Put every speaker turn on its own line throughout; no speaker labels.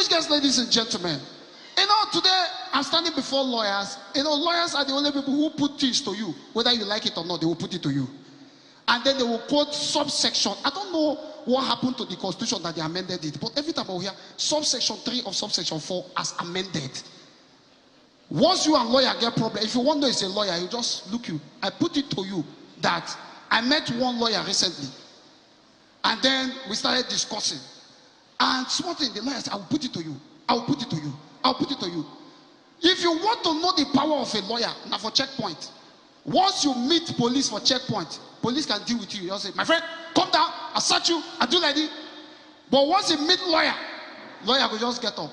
Distinguished guests, ladies and gentlemen, today I'm standing before lawyers. Lawyers are the only people who put things to you. Whether you like it or not, they will put it to you. And then they will quote subsection. I don't know what happened to the Constitution that they amended it, but every time I hear subsection 3 of subsection 4 as amended. Once you and lawyer get problem, if you want to know it's a lawyer, you just look you. I put it to you that I met one lawyer recently. And then we started discussing. And something, the lawyer said, I will put it to you. I will put it to you. I will put it to you. If you want to know the power of a lawyer, now for checkpoint, once you meet police for checkpoint, police can deal with you. You just say, my friend, come down, I'll search you, I'll do like this. But once you meet lawyer will just get up.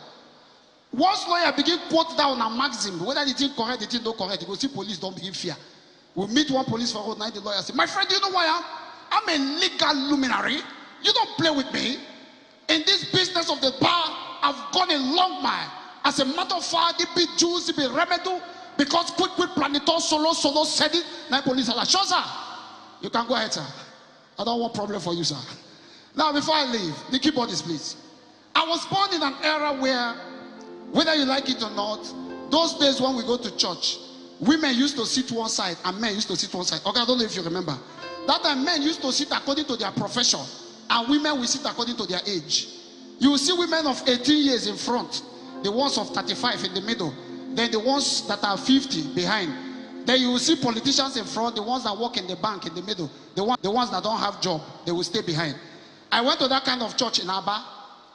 Once lawyer begin quote down a maxim, whether the thing correct, the thing not correct, you go see police don't begin fear. We meet one police for road, night the lawyer say, my friend, do you know who I am? I'm a legal luminary. You don't play with me. In this business of the bar, I've gone a long mile. As a matter of fact, it be Jews, it be Remedu, because quick planetor solo said it. Now police are like, sure sir, you can go ahead sir. I don't want problem for you sir. Now before I leave, the keyboardist please. I was born in an era where, whether you like it or not, those days when we go to church, women used to sit one side and men used to sit one side. Okay, I don't know if you remember. That time men used to sit according to their profession and women will sit according to their age. You will see women of 18 years in front, the ones of 35 in the middle, then the ones that are 50 behind. Then you will see politicians in front, the ones that work in the bank in the middle, the ones that don't have job, they will stay behind. I went to that kind of church in Aba.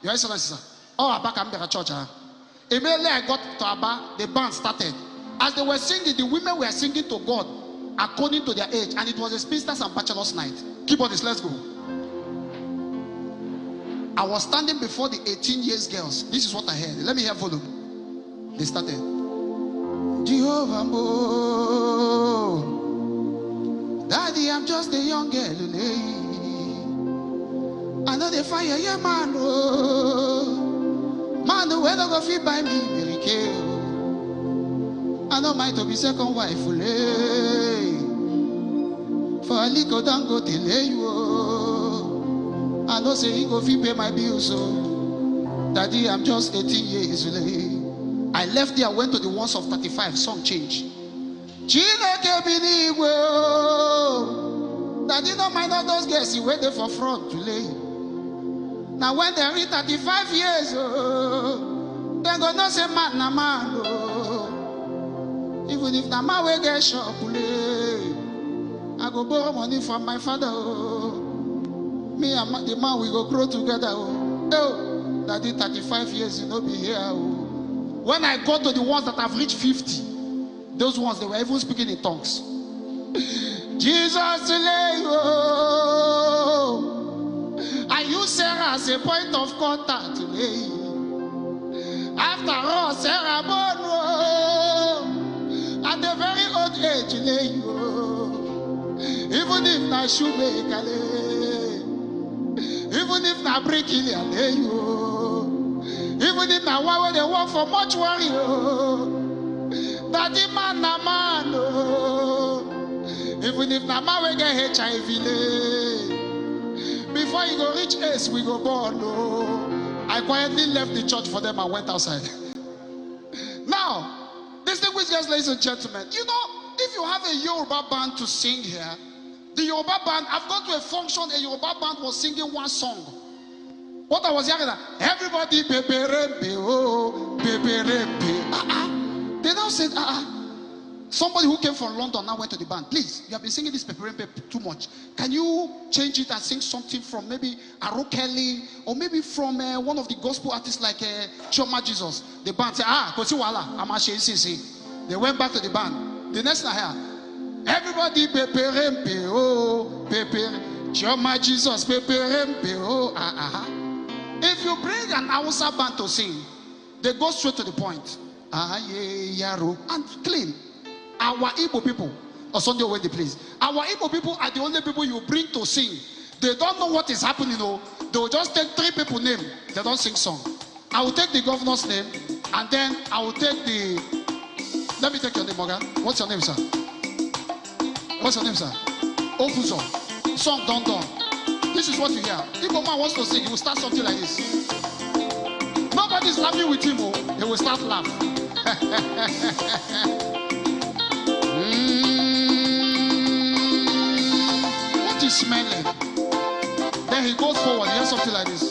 Your Excellency, sir. Oh, Aba can be a church. Immediately I got to Aba, the band started. As they were singing, the women were singing to God according to their age, and it was a spinsters and bachelors night. Keyboardist, let's go. I was standing before the 18 years girls. This is what I heard. Let me hear volume. They started. Jehovah, Daddy, I'm just a young girl. I know they fire, yeah, man. Man, the weather go fit by me, very care. I know mine to be second wife, for a little don't go delay you. I know say he go fit pay my bills, so Daddy, I'm just 18 years old. I left there, went to the ones of 35, song change. Daddy, no mind all those girls, he waited for front to lay. Now when they reach 35 years old, they go not say man na man. Even if the man will get shop, I go borrow money from my father. Me and the man we go grow together. Daddy, 35 years, you know, be here. When I go to the ones that have reached 50, those ones, they were even speaking in tongues. Jesus, I use Sarah as a point of contact today. After all, Sarah born at a very old age, even if na shoemaker, even if na bricklayer, even if na one where they work for mortuary, daddy man na man, even if na man we get HIV, before you go reach ace, we go born. I quietly left the church for them and went outside. Now, distinguished guests, ladies and gentlemen, you know, if you have a Yoruba band to sing here, the Yoruba band, I've gone to a function, a Yoruba band was singing one song. What I was hearing, everybody, peperempe, oh, peperempe. They now said, somebody who came from London now went to the band. Please, you have been singing this peperempe too much. Can you change it and sing something from maybe Kelly or maybe from one of the gospel artists like Choma Jesus? The band said, I'm ashamed. They went back to the band. The next night, everybody, peperempe, oh, peper, Choma Jesus, peperempe, oh, If you bring an Hausa band to sing, they go straight to the point. And clean. Our Igbo people, or Sunday when they please. Our Igbo people are the only people you bring to sing. They don't know what is happening. They will just take 3 people's name. They don't sing song. I will take the governor's name, and then I will take the. Let me take your name, Morgan. What's your name, sir? What's your name, sir? Ofuzo. Song done. This is what you hear. Igbo man wants to sing, he will start something like this. Nobody's laughing with him, oh, they will start laughing. What is smelling? Then he goes forward, he has something like this.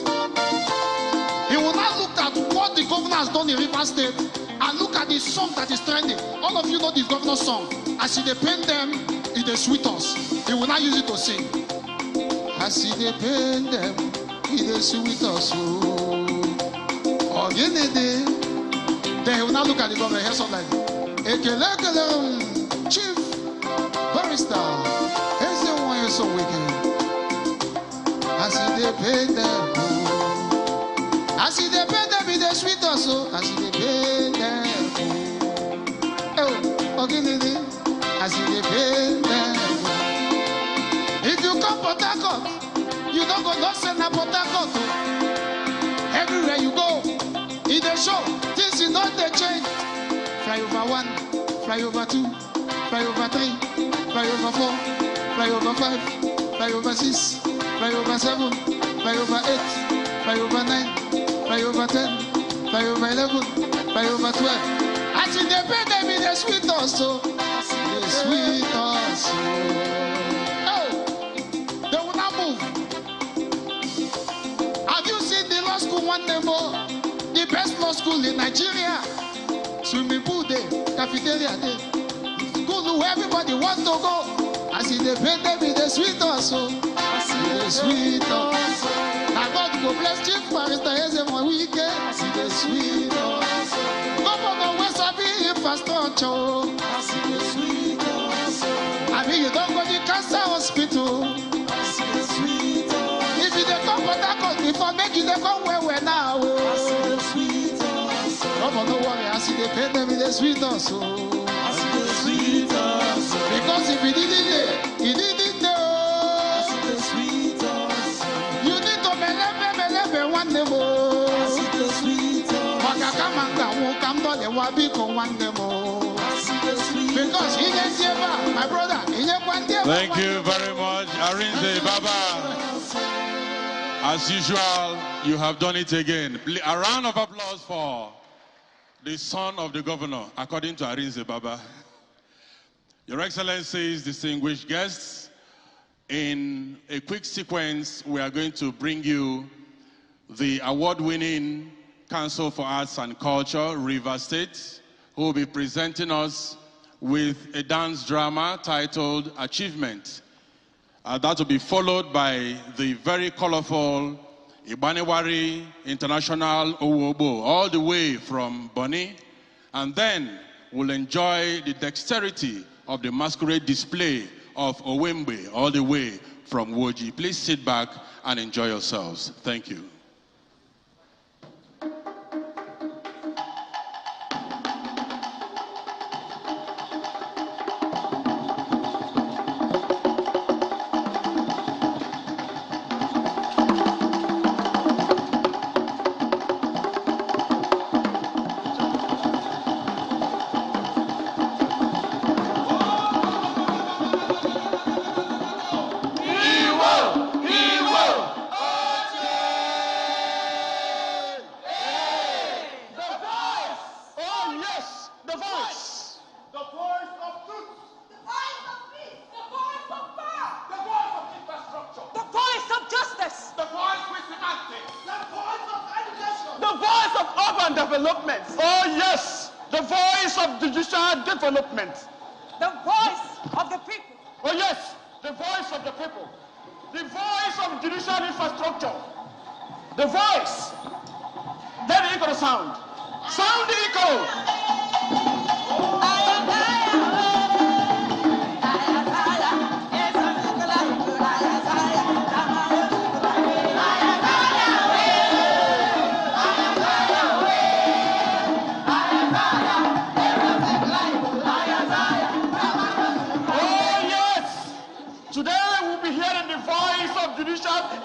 He will now look at what the governor has done in Rivers State and look at the song that is trending. All of you know the governor's song. As he paint them, it they sweet us. He will not use it to sing. As he paint them, it they sweet us. Then he will now look at the governor. Here's something like this. Chief Barrister, here's the one you're so wicked. As he paint them, as he paint them, it they sweet us. As he paint them, as he paint them. If you come Port Harcourt, you don't go just send a Port Harcourt. Everywhere you go, in the show, things you know they change. Fly over 1, fly over 2, fly over 3, fly over 4, fly over 5, fly over 6, fly over 7, fly over 8, fly over 9, fly over 10, fly over 11, fly over 12. As in the bed, they be the sweet also. The sweet also. Oh, they will not move. Have you seen the law school one day more? The best law school in Nigeria? Swimming pool day, cafeteria day. School where everybody wants to go. As in the bed, they be the sweet also. The sweet also. Now God go bless Chief Barrister Ezemo weekend. See the sweet also. Governor West Abi infrastructure. See the sweet also. I mean you don't go to cancer hospital. See the sweet also. If you don't come Port Harcourt before, make you don't come where now. See the sweet also. Governor worry, I see the pain them in the sweet also. I see the sweet also. Because if he didn't know, he didn't know. One demo, because he didn't give up, my brother.
Thank you very much, Arinze Baba. As usual, you have done it again. A round of applause for the son of the governor, according to Arinze Baba. Your Excellencies, distinguished guests, in a quick sequence, we are going to bring you the award-winning Council for Arts and Culture, Rivers State, who will be presenting us with a dance drama titled Achievement. That will be followed by the very colorful Ibanewari International Owobo, all the way from Bonny, and then we'll enjoy the dexterity of the masquerade display of Owembe, all the way from Woji. Please sit back and enjoy yourselves. Thank you.
Development. Oh yes, the voice of judicial development.
The voice of the people.
Oh yes, the voice of the people. The voice of judicial infrastructure. The voice. Then the echo sound. Sound the echo.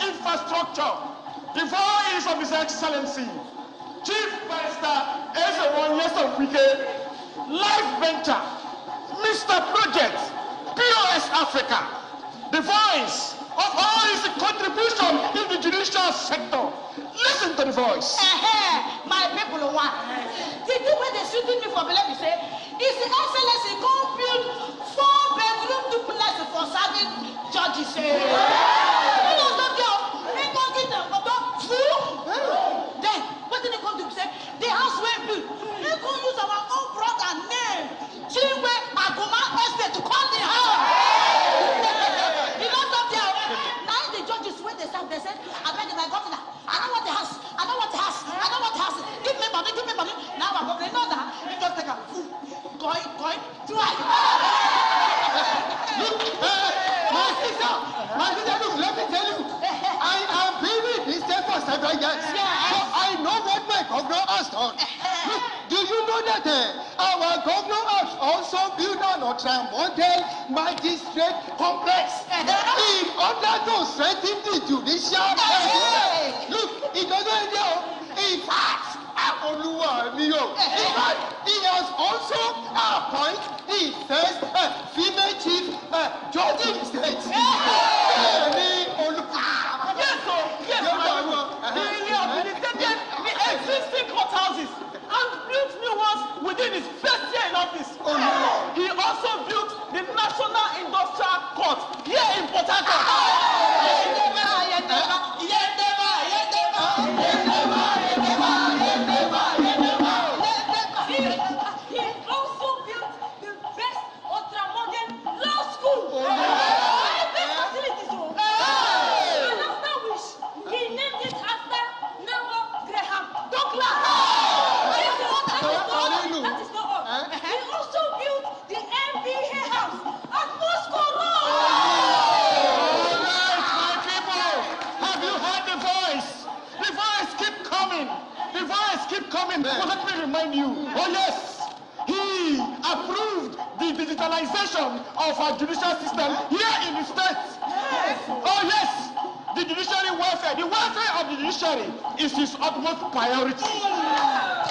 Infrastructure, the voice of His Excellency, Chief Barrister Ezewon Wike, Life Venture, Mr. Project, POS Africa, the voice of all his contribution in the judicial sector. Listen to the voice.
My people, for Belebi say, His Excellency go build 4-bedroom duplex for serving judges. Then what did they come to say? The house will build. They go use our own brother name, Chingwe Aguma Estate, to call the house. You know something? Now the judges when they start, they said, I beg my governor, I don't want the house. I don't want the house. I don't want the house. Give me money, give me money. Now I'm going to know that. You just take a going, try.
My sister, look, let me tell you, I am living this day for several years. So I know what my governor has done. Look, do you know that our governor has also built an ultra-model magistrate complex in order to strengthen the judicial. Look, it doesn't know. In fact, Olukayode, he has also appointed his first female chief judge in the state. Yes,
He rehabilitated the existing courthouses and built new ones within his first year in office. He also built the National Industrial Court here in Port Harcourt. Well, let me remind you, oh yes, he approved the digitalization of our judicial system here in the States. Oh yes, the judiciary welfare, the welfare of the judiciary is his utmost priority.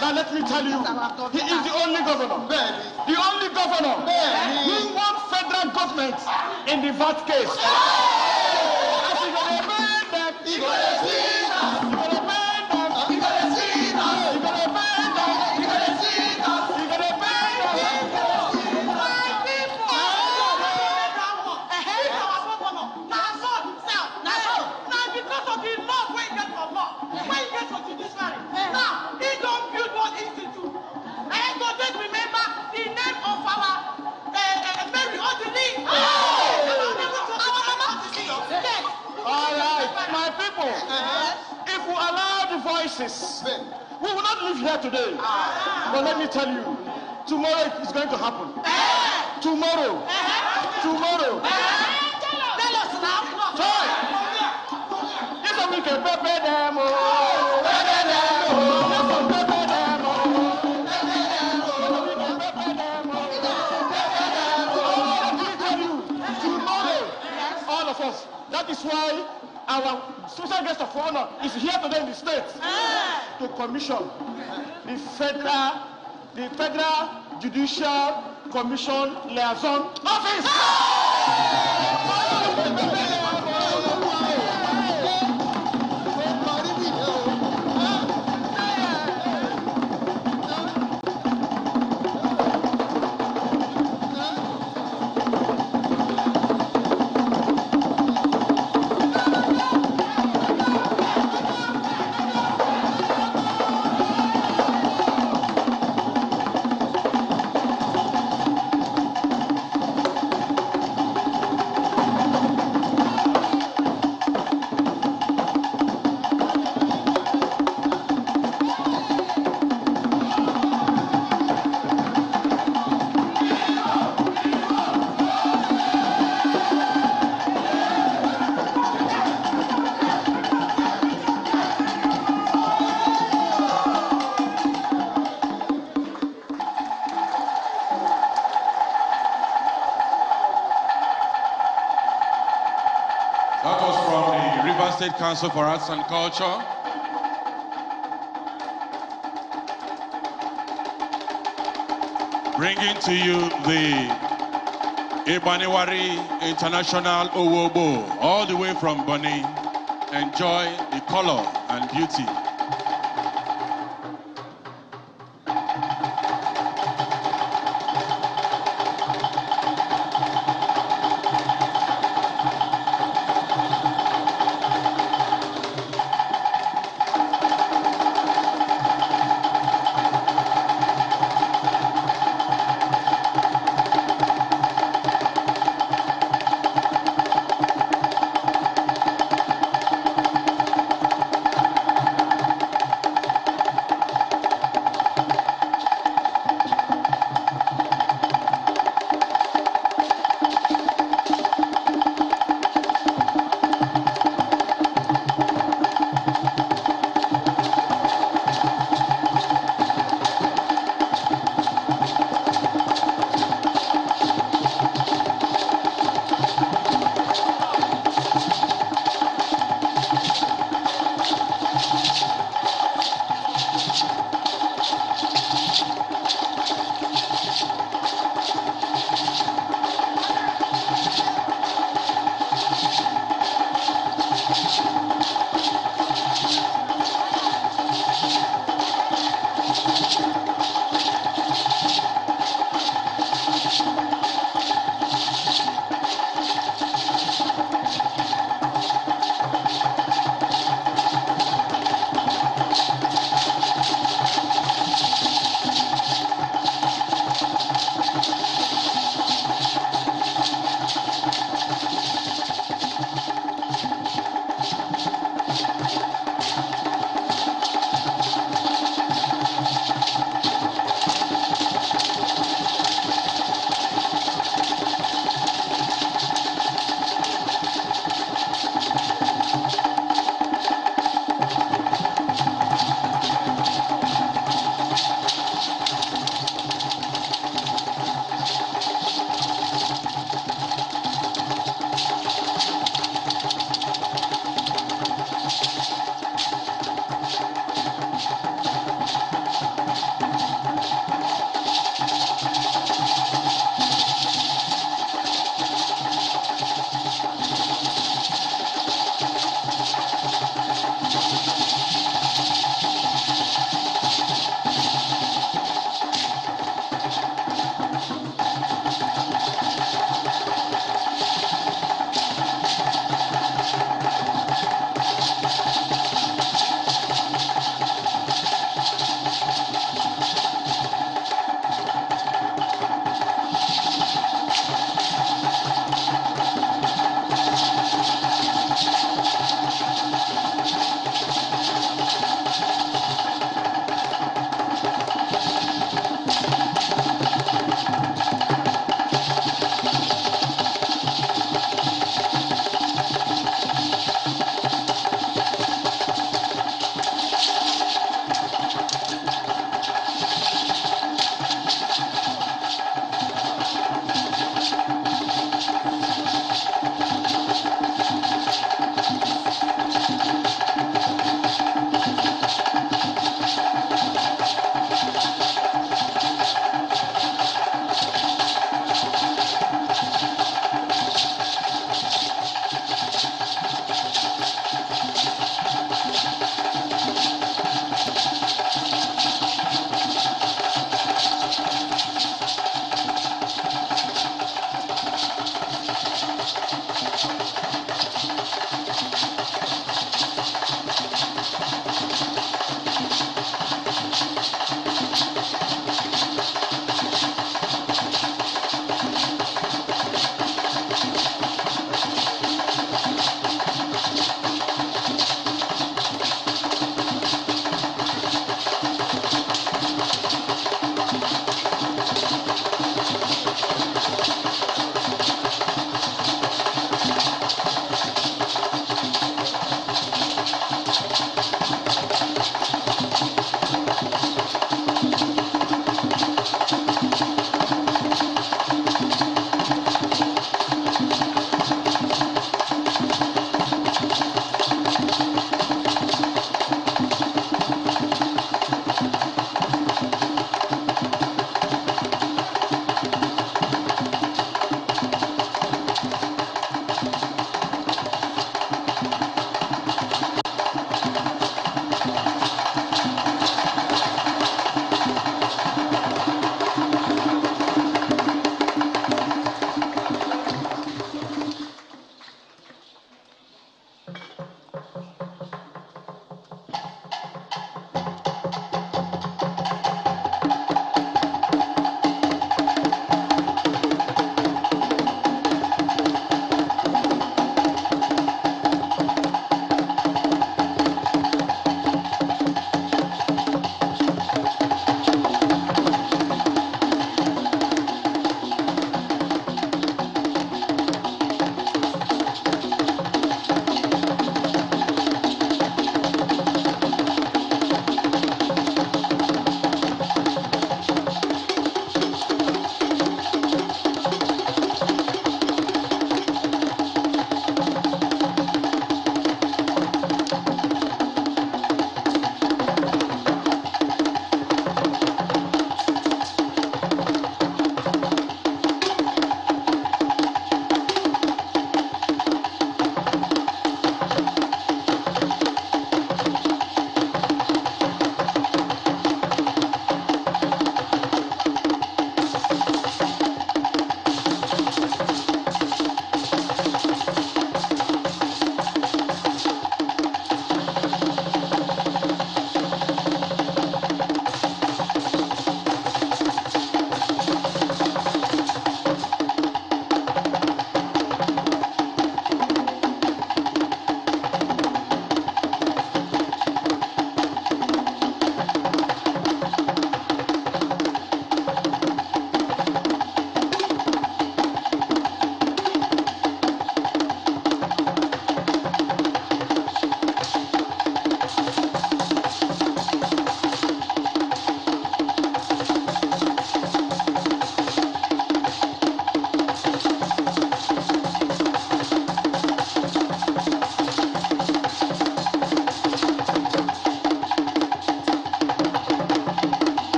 Now let me tell you, he is the only governor who won federal government in the VAT case. If we allow the voices, we will not live here today. But let me tell you, tomorrow it is going to happen. Tomorrow. Tell us now. Yes, we can prepare them. All of us. That is why our special guest of honor is here today in the States to commission the Federal Judicial Commission Liaison Office.
State Council for Arts and Culture. Bringing to you the Ibaniwari International Owobo, all the way from Bonny. Enjoy the color and beauty.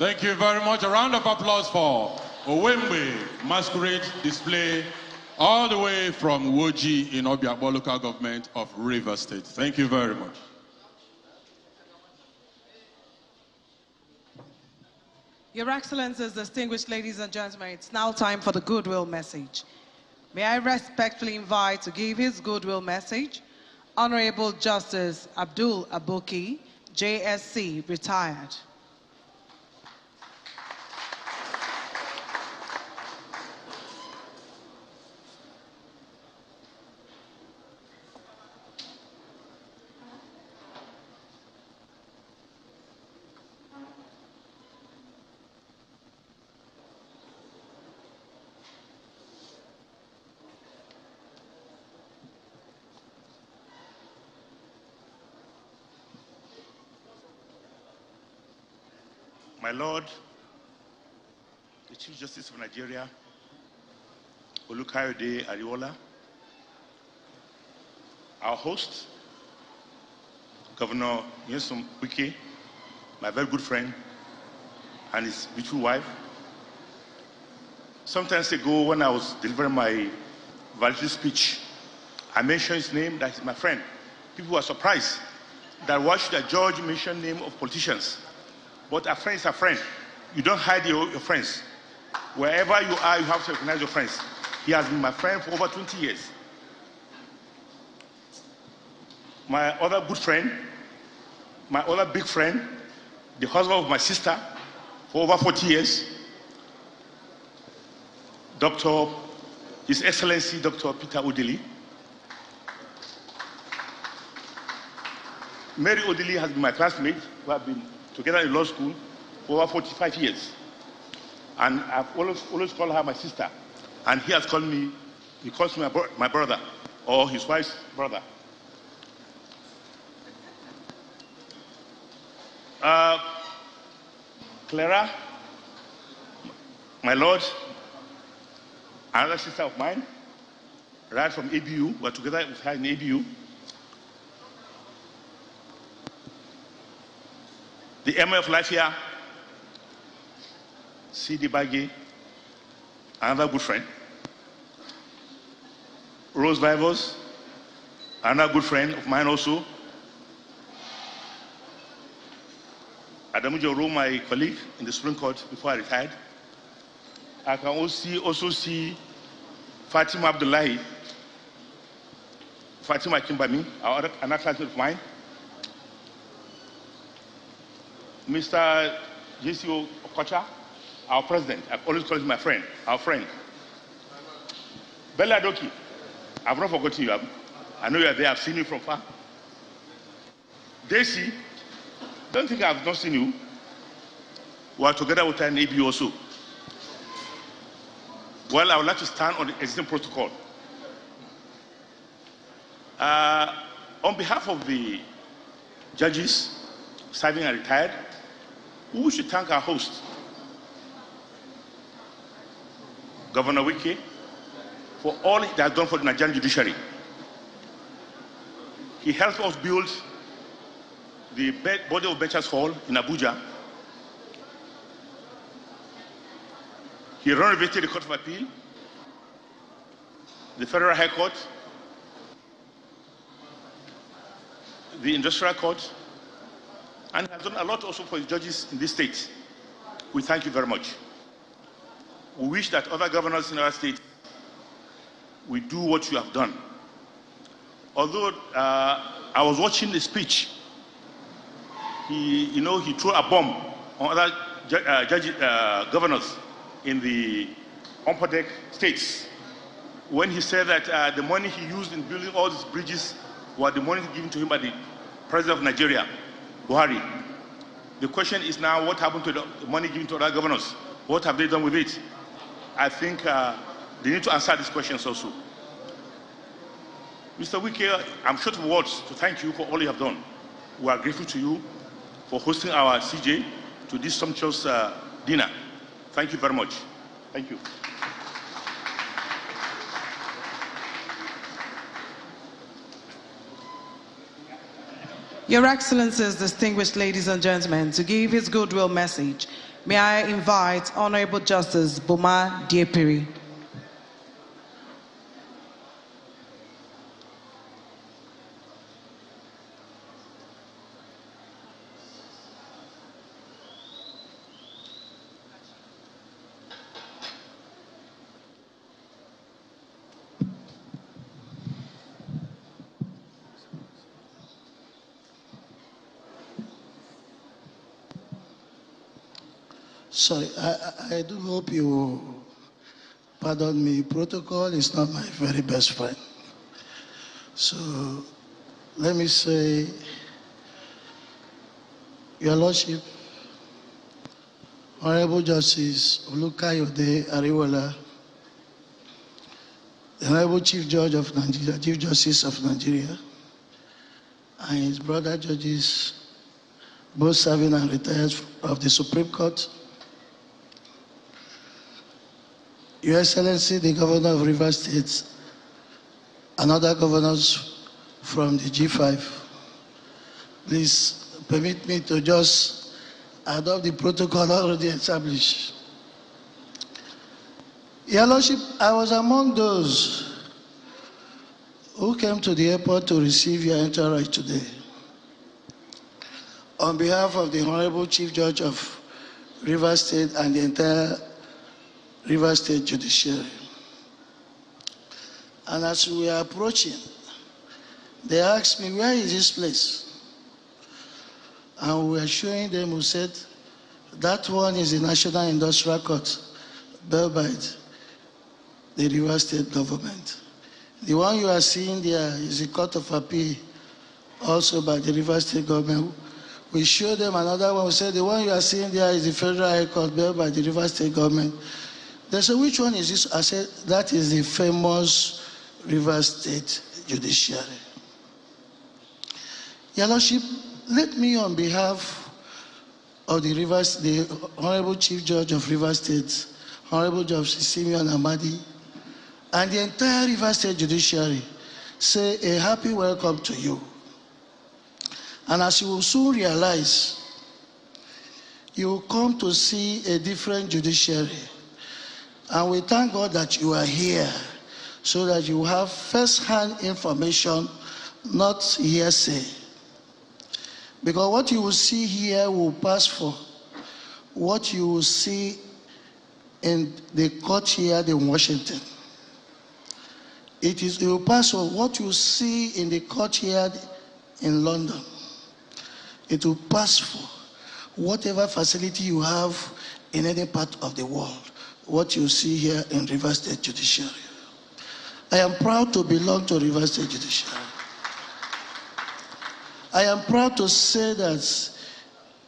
Thank you very much. A round of applause for Owembe Masquerade Display, all the way from Woji in Obiakpo Local Government of Rivers State. Thank you very much.
Your Excellencies, distinguished ladies and gentlemen, it's now time for the goodwill message. May I respectfully invite to give his goodwill message, Honorable Justice Abdul Aboki, JSC, retired.
My Lord, the Chief Justice of Nigeria, Olukayode Ariwoola, our host, Governor Nyesom Wike, my very good friend, and his beautiful wife. Some time ago, when I was delivering my valedictory speech, I mentioned his name, that he's my friend. People were surprised that why should a judge mention the name of politicians? But a friend is a friend. You don't hide your friends. Wherever you are, you have to recognize your friends. He has been my friend for over 20 years. My other good friend, my other big friend, the husband of my sister for over 40 years, His Excellency Dr. Peter Odili. Mary Odili has been my classmate. We have been together in law school for over 45 years. And I've always called her my sister. And he has called me, he calls me my brother, or his wife's brother. Clara, my Lord, another sister of mine, right from ABU, we're together with her in ABU. The Emir of Life here, C.D. Baggy, another good friend. Rose Vivos, another good friend of mine also. Adamu Joro, my colleague in the Supreme Court before I retired. I can also see Fatima Abdullahi, Fatima Kimbami, another classmate of mine. Mr. J.C.O. Okocha, our president. I've always called him my friend, our friend. Bella Doki, I've not forgotten you. I know you are there. I've seen you from far. Daisy, don't think I've not seen you. We are together with her in ABU also. Well, I would like to stand on the existing protocol. On behalf of the judges serving and retired, we should thank our host, Governor Wike, for all he has done for the Nigerian judiciary. He helped us build the body of benches hall in Abuja. He renovated the Court of Appeal, the Federal High Court, the Industrial Court, and has done a lot also for the judges in this state. We thank you very much. We wish that other governors in our state will do what you have done. Although I was watching the speech, he threw a bomb on other governors in the upper deck states when he said that the money he used in building all these bridges was the money given to him by the President of Nigeria, Buhari. The question is now, what happened to the money given to other governors? What have they done with it? I think they need to answer these questions also. Mr. Wike, I'm short of words to thank you for all you have done. We are grateful to you for hosting our CJ to this sumptuous dinner. Thank you very much. Thank you.
Your Excellencies, distinguished ladies and gentlemen, to give his goodwill message, May I invite Honorable Justice Boma Diepiri.
Sorry, I do hope you pardon me. Protocol is not my very best friend. So let me say, Your Lordship, Honorable Justice Olukayode Ariwoola, the Honorable Chief Judge of Nigeria, Chief Justice of Nigeria, and his brother judges, both serving and retired of the Supreme Court, Your Excellency, the Governor of Rivers State, and other governors from the G5, please permit me to just adopt the protocol already established. Your Lordship, I was among those who came to the airport to receive your entourage today. On behalf of the Honorable Chief Judge of Rivers State and the entire Rivers State Judiciary. And as we are approaching, they asked me, where is this place? And we were showing them, who said, that one is the National Industrial Court, built by the Rivers State government. The one you are seeing there is the Court of Appeal, also by the Rivers State government. We showed them another one, we said, the one you are seeing there is the Federal High Court, built by the Rivers State government. They said, which one is this? I said, that is the famous Rivers State Judiciary. Your Lordship, let me, on behalf of the Honorable Chief Judge of Rivers State, Honorable Justice Simeon Amadi, and the entire Rivers State Judiciary, say a happy welcome to you. And as you will soon realize, you will come to see a different judiciary. And we thank God that you are here so that you have first-hand information, not hearsay. Because what you will see here will pass for what you will see in the court here in Washington. It will pass for what you see in the court here in London. It will pass for whatever facility you have in any part of the world. What you see here in Rivers State Judiciary. I am proud to belong to Rivers State Judiciary. I am proud to say that,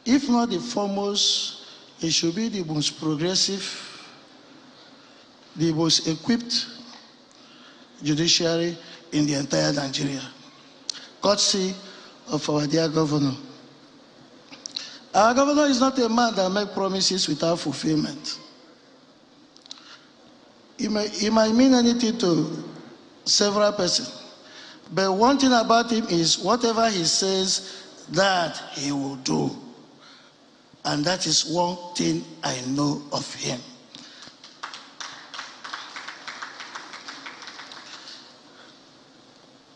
if not the foremost, it should be the most progressive, the most equipped judiciary in the entire Nigeria. Courtesy of our dear governor. Our governor is not a man that makes promises without fulfillment. It might mean anything to several persons, but one thing about him is whatever he says, that he will do. And that is one thing I know of him.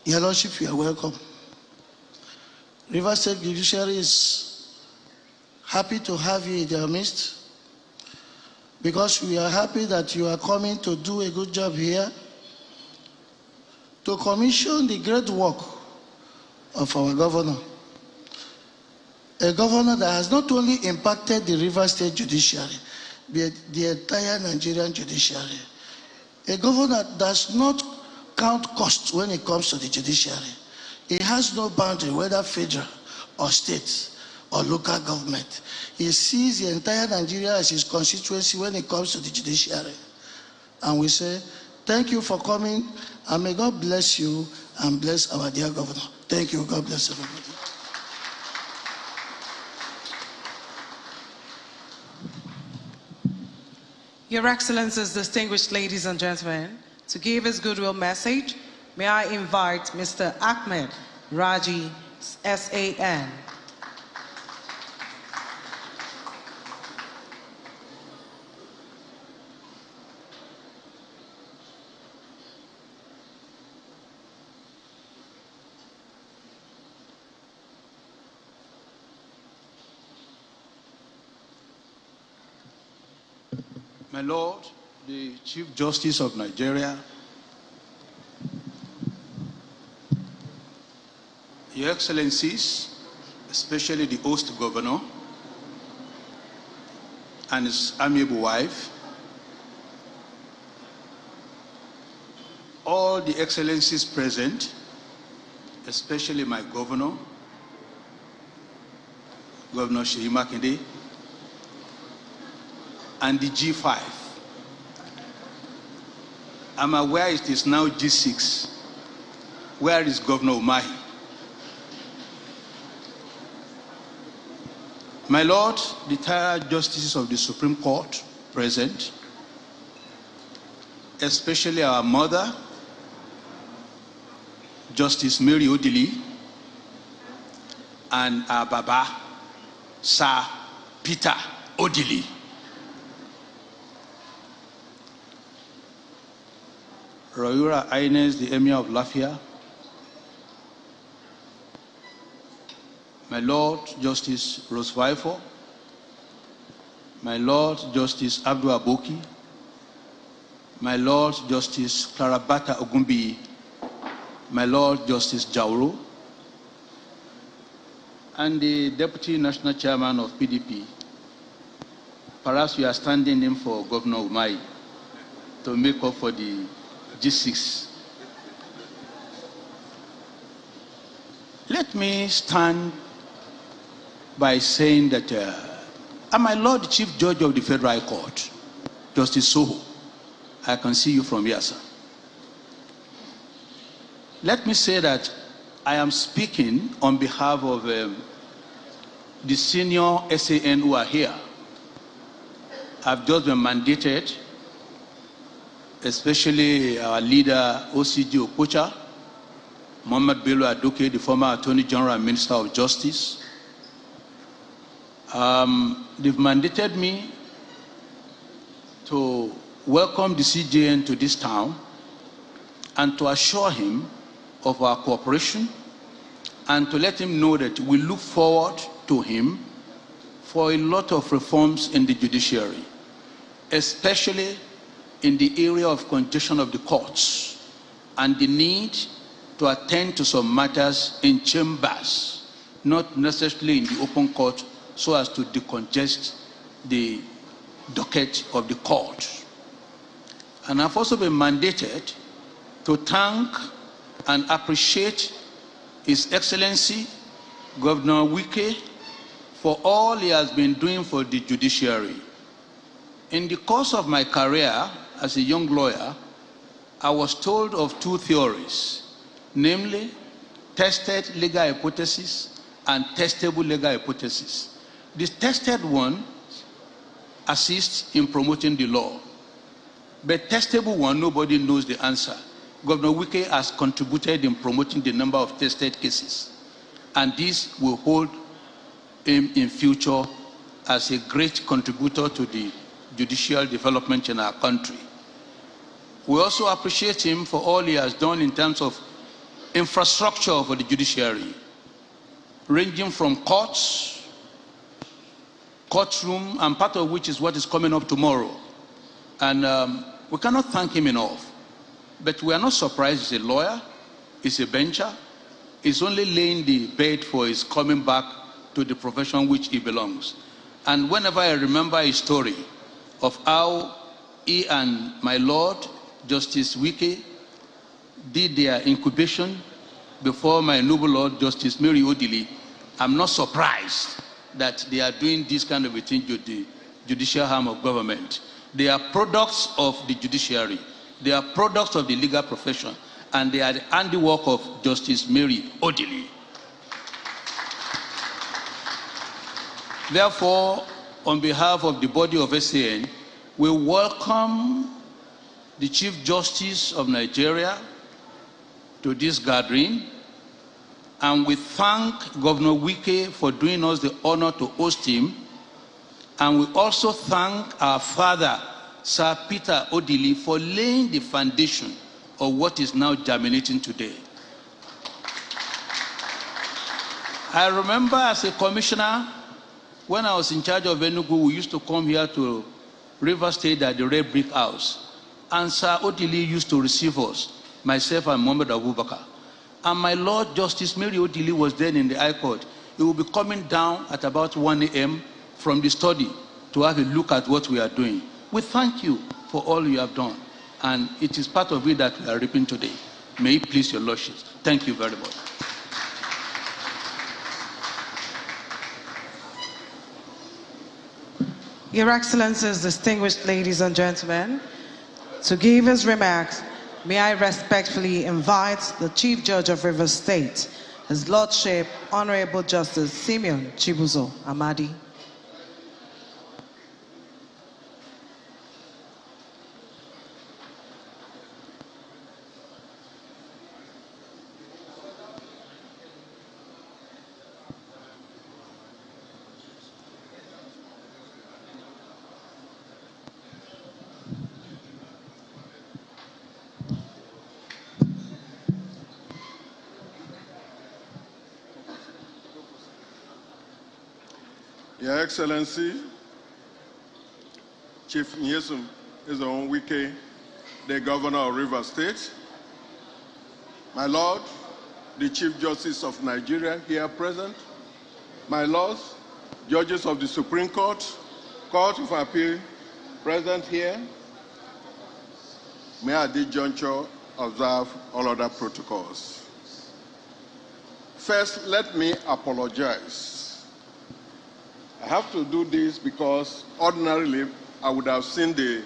Your Lordship, you are welcome. Rivers State Judiciary is happy to have you in their midst, because we are happy that you are coming to do a good job here, to commission the great work of our governor. A governor that has not only impacted the Rivers State Judiciary, but the entire Nigerian judiciary. A governor that does not count costs when it comes to the judiciary. He has no boundary, whether federal or state or local government. He sees the entire Nigeria as his constituency when it comes to the judiciary. And we say, thank you for coming, and may God bless you and bless our dear governor. Thank you. God bless everybody.
Your Excellencies, distinguished ladies and gentlemen, to give his goodwill message, may I invite Mr. Ahmed Raji, SAN.
My Lord, the Chief Justice of Nigeria, Your Excellencies, especially the host governor and his amiable wife, all the excellencies present, especially my governor, Governor Seyi Makinde, and the G5. I'm aware it is now G6. Where is Governor Umahi? My Lord, the retired justices of the Supreme Court present, especially our mother, Justice Mary Odili, and our Baba, Sir Peter Odili. Royal Highness, the Emir of Lafia, my Lord Justice Rosvaifo, my Lord Justice Abdul Aboki, my Lord Justice Clarabata Ogumbi, my Lord Justice Jauro, and the Deputy National Chairman of PDP. Perhaps we are standing in for Governor Umahi to make up for the G6. Let me stand by saying that my Lord Chief Judge of the Federal High Court, Justice Soho, I can see you from here, sir. Let me say that I am speaking on behalf of the senior CJN who are here. I've just been mandated, especially our leader, OCG Okocha, Mohammed Bello Adoke, the former Attorney General and Minister of Justice. They've mandated me to welcome the CJN to this town and to assure him of our cooperation and to let him know that we look forward to him for a lot of reforms in the judiciary, especially in the area of congestion of the courts and the need to attend to some matters in chambers, not necessarily in the open court, so as to decongest the docket of the court. And I've also been mandated to thank and appreciate His Excellency, Governor Wike, for all he has been doing for the judiciary. In the course of my career as a young lawyer, I was told of two theories, namely tested legal hypothesis and testable legal hypothesis. The tested one assists in promoting the law, but testable one, nobody knows the answer. Governor Wike has contributed in promoting the number of tested cases, and this will hold him in future as a great contributor to the judicial development in our country. We also appreciate him for all he has done in terms of infrastructure for the judiciary, ranging from courts, courtroom, and part of which is what is coming up tomorrow. And we cannot thank him enough. But we are not surprised. He's a lawyer, he's a bencher, he's only laying the bed for his coming back to the profession which he belongs. And whenever I remember a story of how he and my Lord, Justice Wike, did their incubation before my noble Lord, Justice Mary Odili, I'm not surprised that they are doing this kind of a thing to the judicial arm of government. They are products of the judiciary. They are products of the legal profession, and they are the handiwork of Justice Mary Odili. Therefore, on behalf of the body of CJN, we welcome the Chief Justice of Nigeria to this gathering, and we thank Governor Wike for doing us the honor to host him, and we also thank our father, Sir Peter Odili, for laying the foundation of what is now germinating today. I remember as a commissioner, when I was in charge of Enugu, we used to come here to River State at the Red Brick House. And Sir Odili used to receive us, myself and Mohammed Abubakar. And my Lord Justice Mary Odili was then in the High Court. He will be coming down at about 1 a.m. from the study to have a look at what we are doing. We thank you for all you have done. And it is part of it that we are reaping today. May it please your Lordship. Thank you very much.
Your Excellencies, distinguished ladies and gentlemen, to give his remarks, may I respectfully invite the Chief Judge of Rivers State, His Lordship, Honorable Justice Simeon Chibuzo Amadi.
Your Excellency, Chief Nyesum Ezewonwike, the Governor of Rivers State, my Lord, the Chief Justice of Nigeria here present, my Lords, Judges of the Supreme Court, Court of Appeal present here, may I at this juncture observe all other protocols. First, let me apologize. I have to do this because ordinarily I would have seen the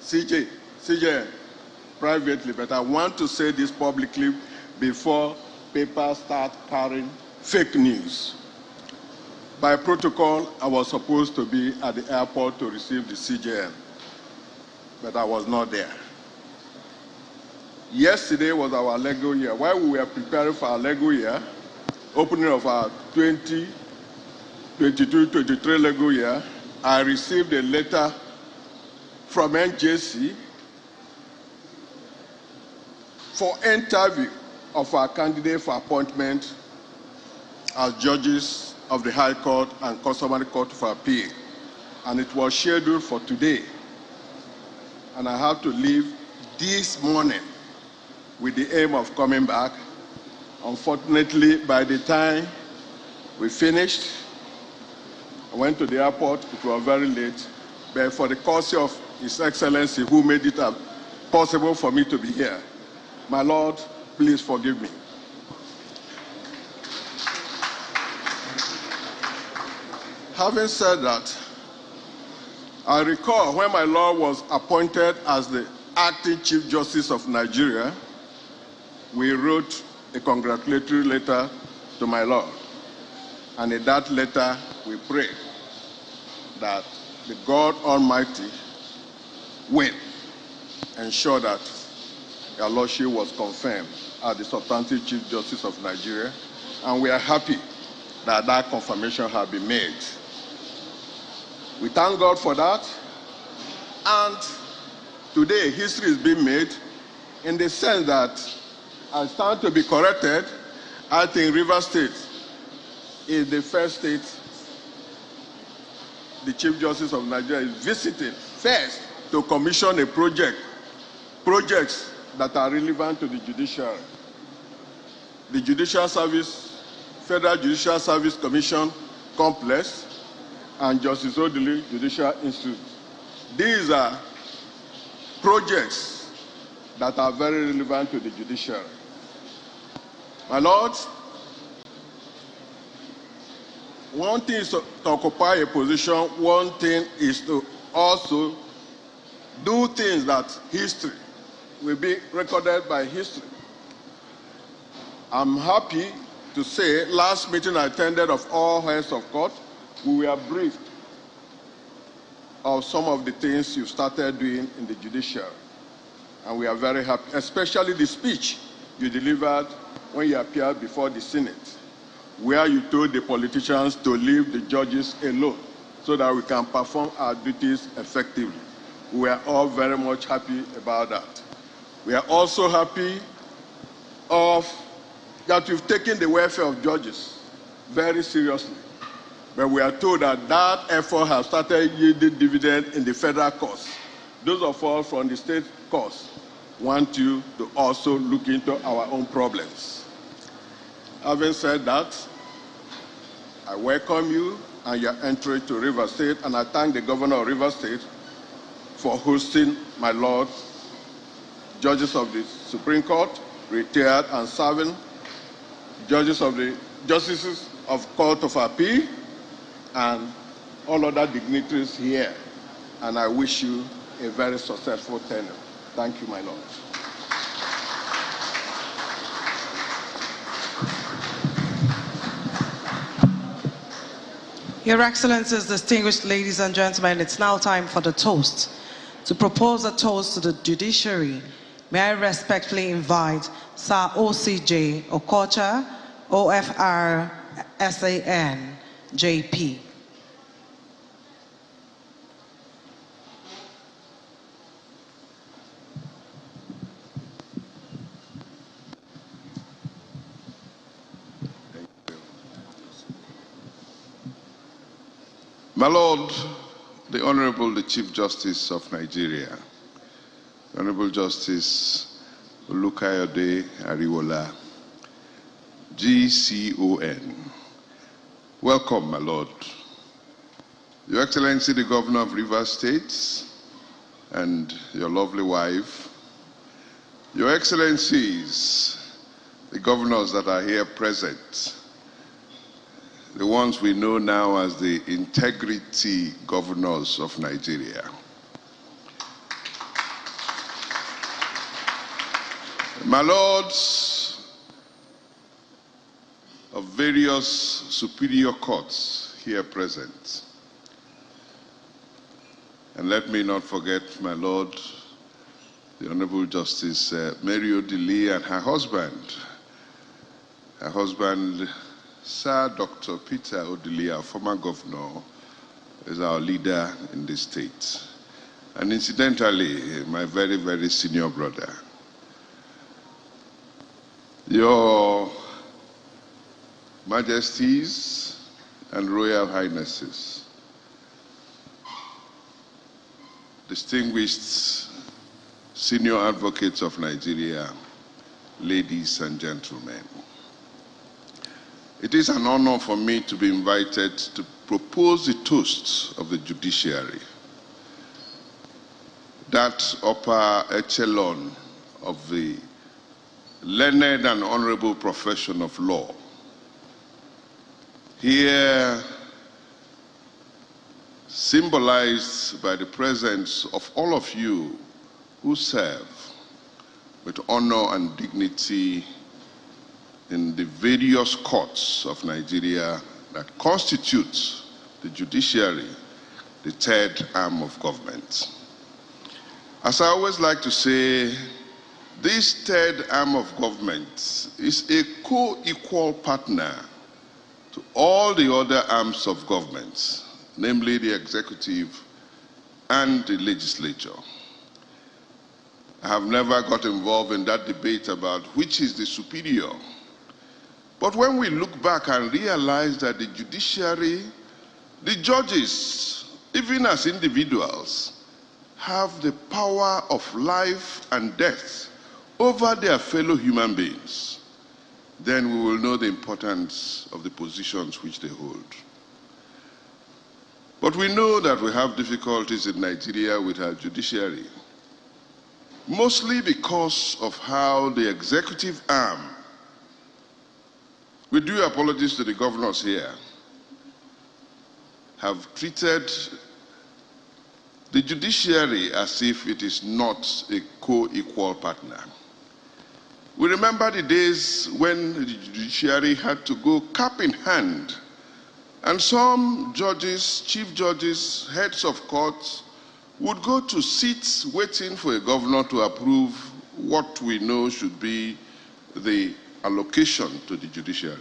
CJN privately, but I want to say this publicly before papers start carrying fake news. By protocol, I was supposed to be at the airport to receive the CJN, but I was not there. Yesterday was our Lego year. While we were preparing for our Lego year, opening of our 2022-23 Lego year, I received a letter from NJC for interview of our candidate for appointment as judges of the High Court and Customary Court of Appeal. And it was scheduled for today. And I have to leave this morning with the aim of coming back. Unfortunately, by the time we finished, I went to the airport. It was very late. But for the courtesy of His Excellency, who made it possible for me to be here, my Lord, please forgive me. Having said that, I recall when my Lord was appointed as the acting Chief Justice of Nigeria, we wrote a congratulatory letter to my Lord. And in that letter, we pray that the God Almighty will ensure that your Lordship was confirmed as the substantive Chief Justice of Nigeria. And we are happy that that confirmation has been made. We thank God for that. And today, history is being made in the sense that, I stand to be corrected, I think Rivers State is the first state the Chief Justice of Nigeria is visiting first to commission a projects that are relevant to the judiciary. The Judicial Service, Federal Judicial Service Commission Complex, and Justice Odili Judicial Institute. These are projects that are very relevant to the judiciary. My Lord, one thing is to occupy a position, one thing is to also do things that history will be recorded by history. I'm happy to say, last meeting I attended of all heads of court, we were briefed of some of the things you started doing in the judiciary. And we are very happy, especially the speech you delivered when you appeared before the Senate, where you told the politicians to leave the judges alone so that we can perform our duties effectively. We are all very much happy about that. We are also happy that you've taken the welfare of judges very seriously. But we are told that that effort has started yielding dividend in the federal courts. Those of us from the state courts want you to also look into our own problems. Having said that, I welcome you and your entry to Rivers State, and I thank the governor of Rivers State for hosting my Lord, judges of the Supreme Court, retired and serving, justices of Court of Appeal, and all other dignitaries here. And I wish you a very successful tenure. Thank you, my Lord.
Your Excellencies, distinguished ladies and gentlemen, it's now time for the toast. To propose a toast to the judiciary, may I respectfully invite Sir OCJ Okocha, OFR SAN, JP.
My Lord, the Honorable the Chief Justice of Nigeria, Honorable Justice Olukayode Ariwoola, GCON. Welcome, my Lord. Your Excellency, the Governor of Rivers State, and your lovely wife, Your Excellencies, the governors that are here present, the ones we know now as the integrity governors of Nigeria. My lords of various superior courts here present, and let me not forget my lord, the Honorable Justice Mary Odili and her husband, Sir Dr. Peter Odili, our former governor, is our leader in the state. And incidentally, my very, very senior brother. Your Majesties and Royal Highnesses, distinguished senior advocates of Nigeria, ladies and gentlemen. It is an honor for me to be invited to propose the toast of the judiciary, that upper echelon of the learned and honorable profession of law. Here, symbolized by the presence of all of you who serve with honor and dignity in the various courts of Nigeria that constitute the judiciary, the third arm of government. As I always like to say, this third arm of government is a co-equal partner to all the other arms of government, namely the executive and the legislature. I have never got involved in that debate about which is the superior. But when we look back and realize that the judiciary, the judges, even as individuals, have the power of life and death over their fellow human beings, then we will know the importance of the positions which they hold. But we know that we have difficulties in Nigeria with our judiciary, mostly because of how the executive arm, with due apologies to the governors here, have treated the judiciary as if it is not a co-equal partner. We remember the days when the judiciary had to go cap in hand, and some judges, chief judges, heads of courts would go to seats waiting for a governor to approve what we know should be the allocation to the judiciary.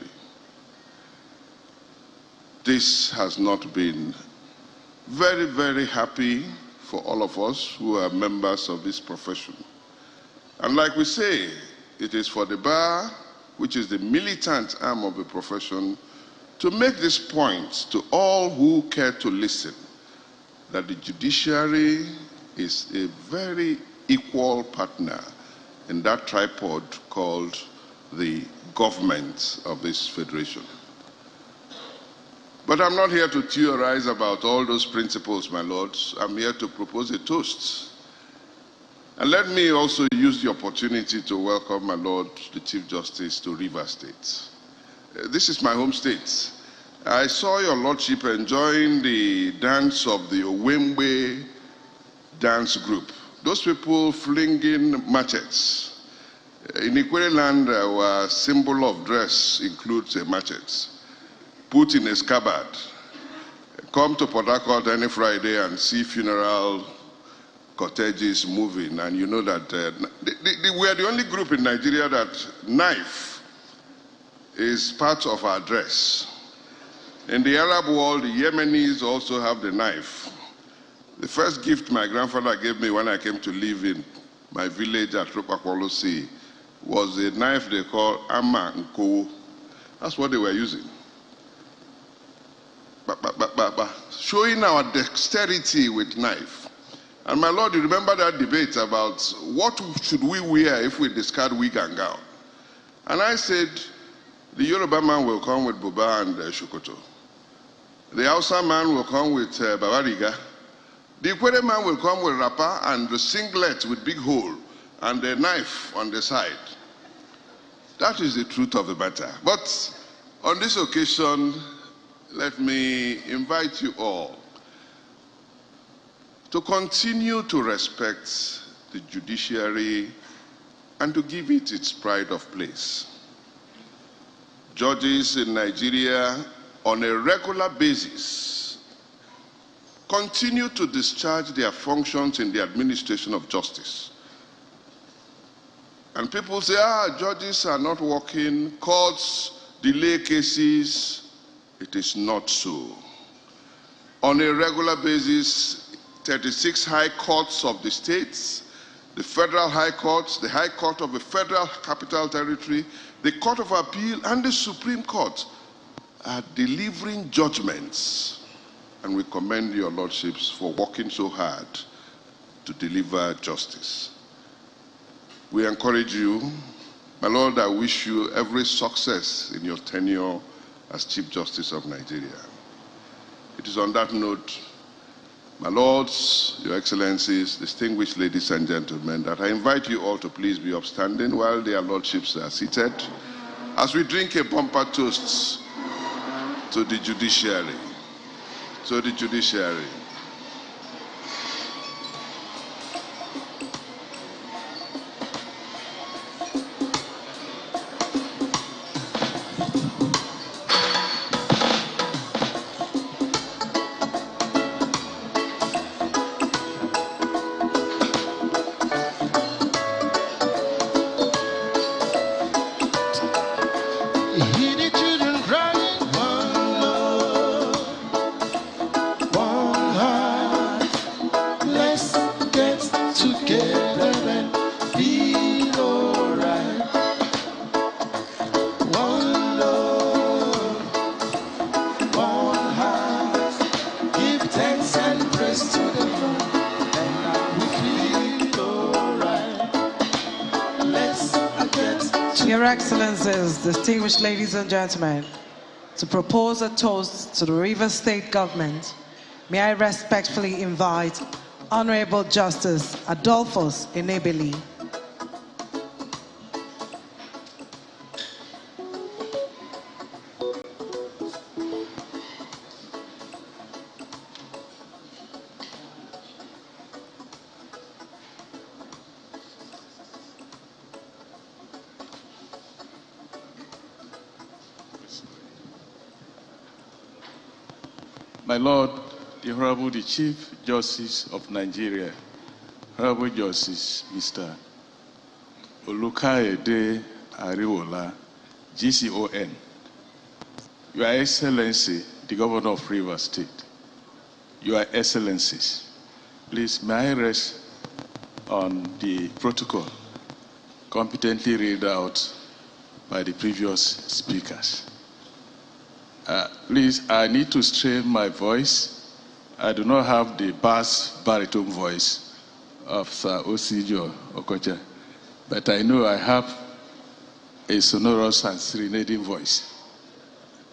This has not been very, very happy for all of us who are members of this profession. And like we say, it is for the bar, which is the militant arm of the profession, to make this point to all who care to listen, that the judiciary is a very equal partner in that tripod called the government of this federation. But I'm not here to theorize about all those principles, my lords. I'm here to propose a toast. And let me also use the opportunity to welcome my Lord, the Chief Justice, to Rivers State. This is my home state. I saw your Lordship enjoying the dance of the Owembe dance group. Those people flinging machetes. In Ikwere land, our symbol of dress includes a machete, put in a scabbard. Come to Port Harcourt any Friday and see funeral corteges moving, and you know that we are the only group in Nigeria that knife is part of our dress. In the Arab world, the Yemenis also have the knife. The first gift my grandfather gave me when I came to live in my village at Ropakwolo Sea was a knife they call Ama Nko. That's what they were using. Showing our dexterity with knife. And my Lord, you remember that debate about what should we wear if we discard wig and gown? And I said, the Yoruba man will come with buba and shokoto. The Hausa man will come with babariga. The Ikwere man will come with wrapper and the singlet with big hole and the knife on the side. That is the truth of the matter. But on this occasion, let me invite you all to continue to respect the judiciary and to give it its pride of place. Judges in Nigeria on a regular basis continue to discharge their functions in the administration of justice. And people say, judges are not working, courts delay cases. It is not so. On a regular basis, 36 high courts of the states, the federal high courts, the high court of the federal capital territory, the court of appeal, and the Supreme Court are delivering judgments. And we commend your lordships for working so hard to deliver justice. We encourage you. My Lord, I wish you every success in your tenure as Chief Justice of Nigeria. It is on that note, my lords, your excellencies, distinguished ladies and gentlemen, that I invite you all to please be upstanding while their lordships are seated as we drink a bumper toast to the judiciary. To the judiciary.
Your Excellencies, distinguished ladies and gentlemen, to propose a toast to the Rivers State Government, may I respectfully invite Honorable Justice Adolphus Enebeli.
My Lord, the Honorable the Chief Justice of Nigeria, Honorable Justice Mr. Olukayode Ariwoola, GCON, Your Excellency, the Governor of Rivers State, Your Excellencies, please may I rest on the protocol competently read out by the previous speakers. Please, I need to strain my voice. I do not have the bass baritone voice of Sir Osijo Okocha, but I know I have a sonorous and serenading voice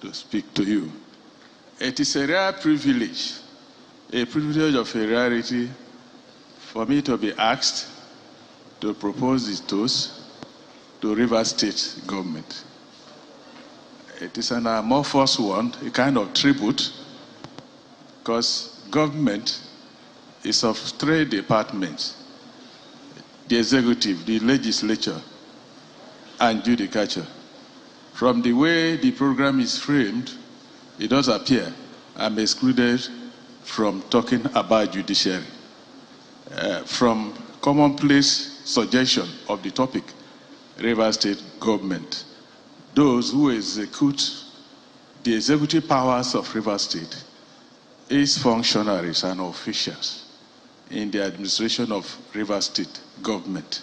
to speak to you. It is a rare privilege of a rarity for me to be asked to propose this toast to Rivers State government. It is an amorphous one, a kind of tribute, because government is of three departments: the executive, the legislature, and judicature. From the way the program is framed, it does appear I'm excluded from talking about judiciary. From commonplace suggestion of the topic, Rivers State government, those who execute the executive powers of Rivers State, its functionaries and officials in the administration of Rivers State government.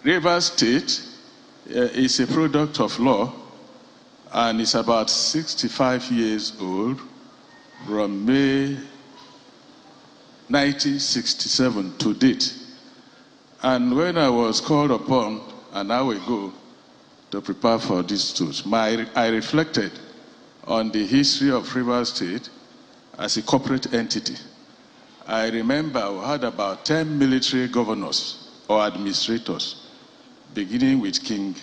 Rivers State is a product of law and is about 65 years old from May 1967 to date. And when I was called upon an hour ago to prepare for this toast, I reflected on the history of Rivers State as a corporate entity. I remember we had about 10 military governors or administrators, beginning with King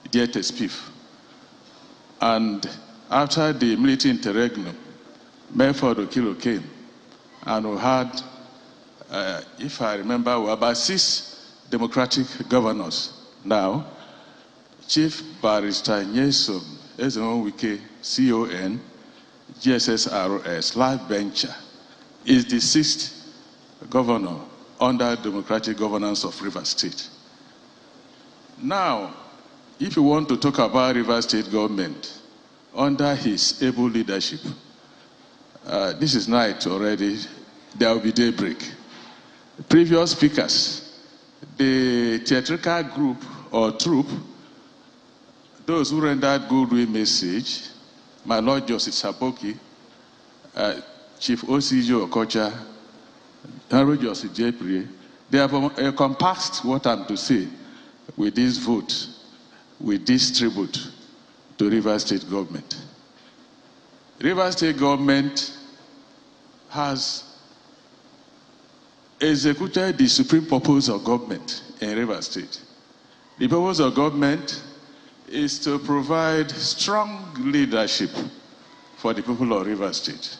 Dietespif. And after the military interregnum, Medford Okilo came, and we had, if I remember, we about 6 democratic governors. Now, Chief Barrister Nyesom Ezenwike, CON, GSSROS, Life Venture, is the 6th governor under democratic governance of Rivers State. Now, if you want to talk about Rivers State government under his able leadership, this is night already, there will be daybreak. Previous speakers, the theatrical group or troupe, those who rendered goodwill message, my Lord Justice Saboki, Chief Osijo Okocha, Honorable Justice Jepri, they have encompassed what I'm to say with this vote, with this tribute to Rivers State government. Rivers State government has executed the supreme purpose of government in Rivers State. The purpose of government is to provide strong leadership for the people of Rivers State,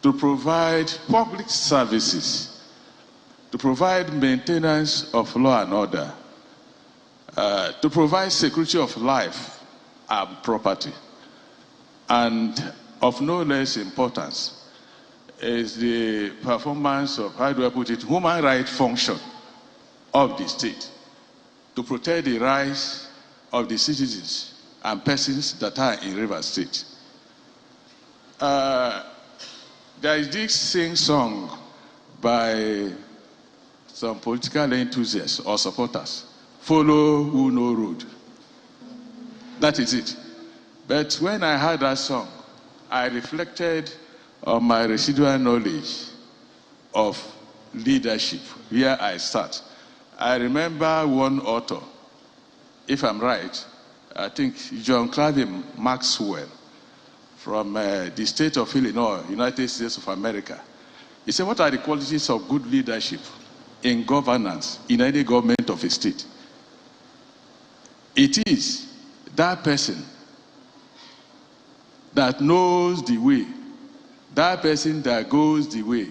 to provide public services, to provide maintenance of law and order, to provide security of life and property. And of no less importance is the performance of, how do I put it, human rights function of the state, to protect the rights of the citizens and persons that are in Rivers State. There is this sing-song by some political enthusiasts or supporters, follow who know road. That is it. But when I heard that song, I reflected on my residual knowledge of leadership, where I start. I remember one author, if I'm right, I think John Clavin Maxwell, from the state of Illinois, United States of America. He said, what are the qualities of good leadership in governance in any government of a state? It is that person that knows the way, that person that goes the way,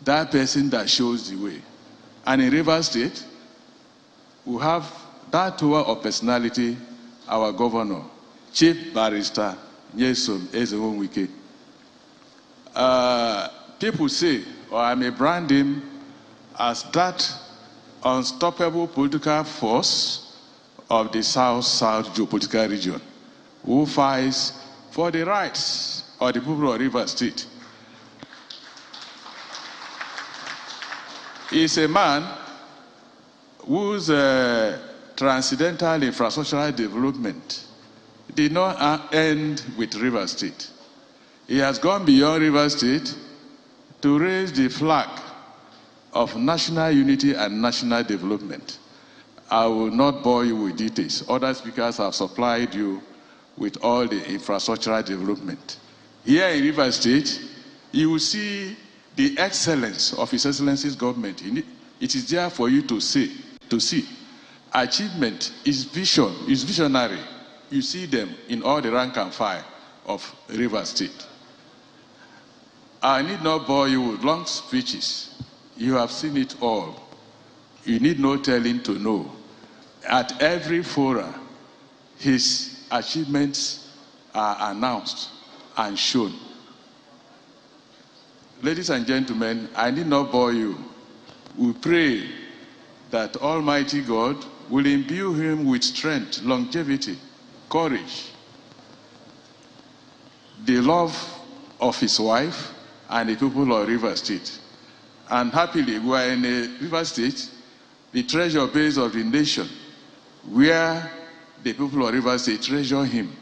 that person that shows the way. And in Rivers State, we have that tower of personality, our governor, Chief Barrister Nyesom Ezenwike. People say, or I may brand him as that unstoppable political force of the South-South geopolitical region, who fights for the rights of the people of Rivers State. He's a man whose transcendental infrastructural development did not end with River State. He has gone beyond River State to raise the flag of national unity and national development. I will not bore you with details. Other speakers have supplied you with all the infrastructural development. Here in River State, you will see the excellence of His Excellency's government. It is there for you to see. Achievement is vision, is visionary. You see them in all the rank and file of River State. I need not bore you with long speeches. You have seen it all. You need no telling to know. At every forum, his achievements are announced and shown. Ladies and gentlemen, I need not bore you. We pray that Almighty God will imbue him with strength, longevity, courage, the love of his wife and the people of River State. And happily, we are in a River State, the treasure base of the nation, where the people of River State treasure him,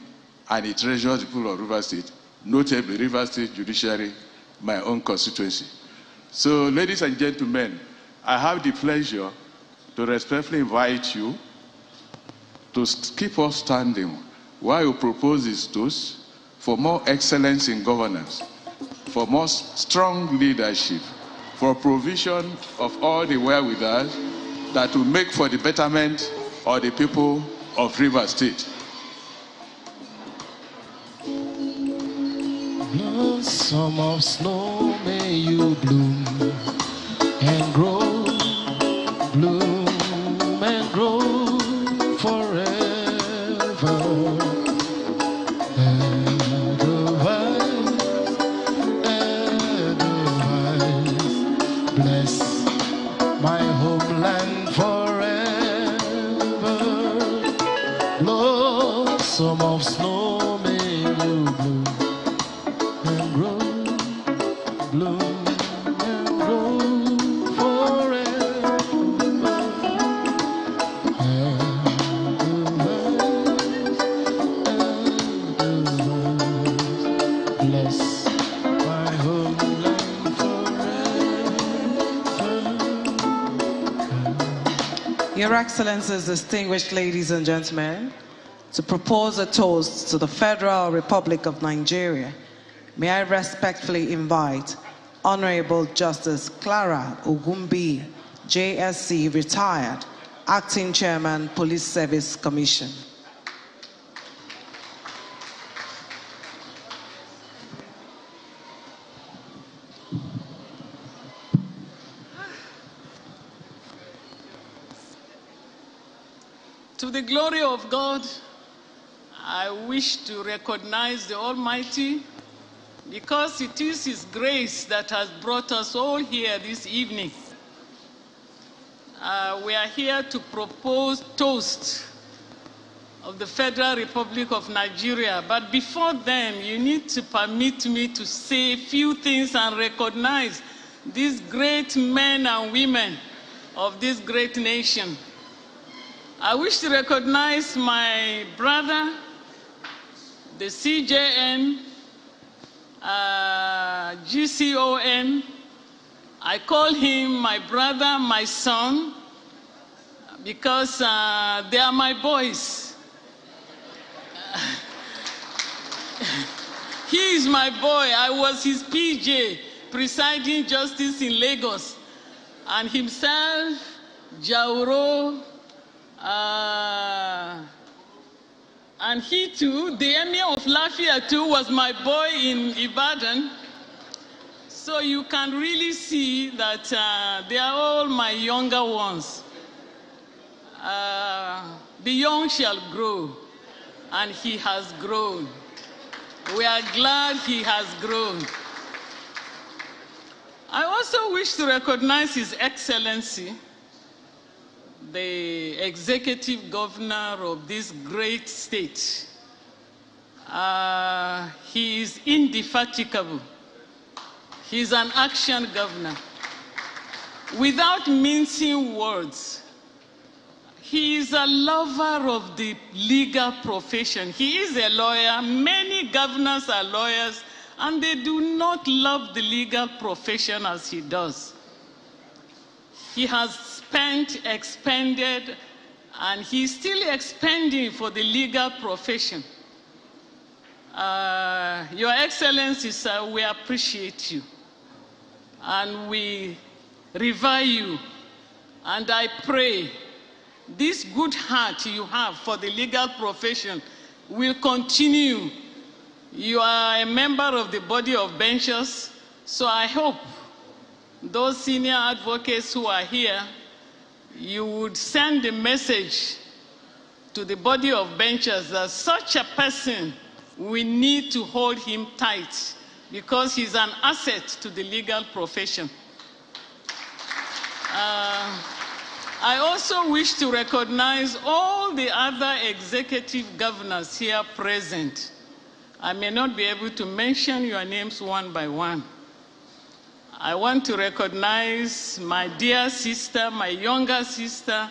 and he treasures the people of River State, notably River State Judiciary, my own constituency. So, ladies and gentlemen, I have the pleasure to respectfully invite you to keep us standing while you propose this toast for more excellence in governance, for more strong leadership, for provision of all the wherewithal that will make for the betterment of the people of River State.
Blossom of snow, may you bloom and grow, bloom and grow forever. Edelweiss, bless my homeland forever. Blossom of snow, may you bloom and grow, bloom and grow forever. Bless my homeland forever.
Your Excellencies, distinguished ladies and gentlemen, to propose a toast to the Federal Republic of Nigeria, may I respectfully invite Honorable Justice Clara Ogumbi, JSC, retired, Acting Chairman, Police Service Commission.
To the glory of God, I wish to recognize the Almighty, because it is His grace that has brought us all here this evening. We are here to propose toast of the Federal Republic of Nigeria. But before then, you need to permit me to say a few things and recognize these great men and women of this great nation. I wish to recognize my brother, the CJN, GCON. I call him my brother, my son, because they are my boys. He is my boy. I was his PJ, presiding justice in Lagos. And himself, Jauro, and he too, the Emir of Lafia too, was my boy in Ibadan. So you can really see that they are all my younger ones. The young shall grow, and he has grown. We are glad he has grown. I also wish to recognize His Excellency, the executive governor of this great state. He is indefatigable. He's an action governor. Without mincing words, He is a lover of the legal profession. He is a lawyer. Many governors are lawyers, and they do not love the legal profession as he does. He has expended, and he's still expending for the legal profession. Your Excellency, sir, we appreciate you, and we revere you, and I pray this good heart you have for the legal profession will continue. You are a member of the body of benchers, so I hope those senior advocates who are here, you would send a message to the body of benchers that such a person, we need to hold him tight because he's an asset to the legal profession. I also wish to recognize all the other executive governors here present. I may not be able to mention your names one by one. I want to recognize my dear sister, my younger sister,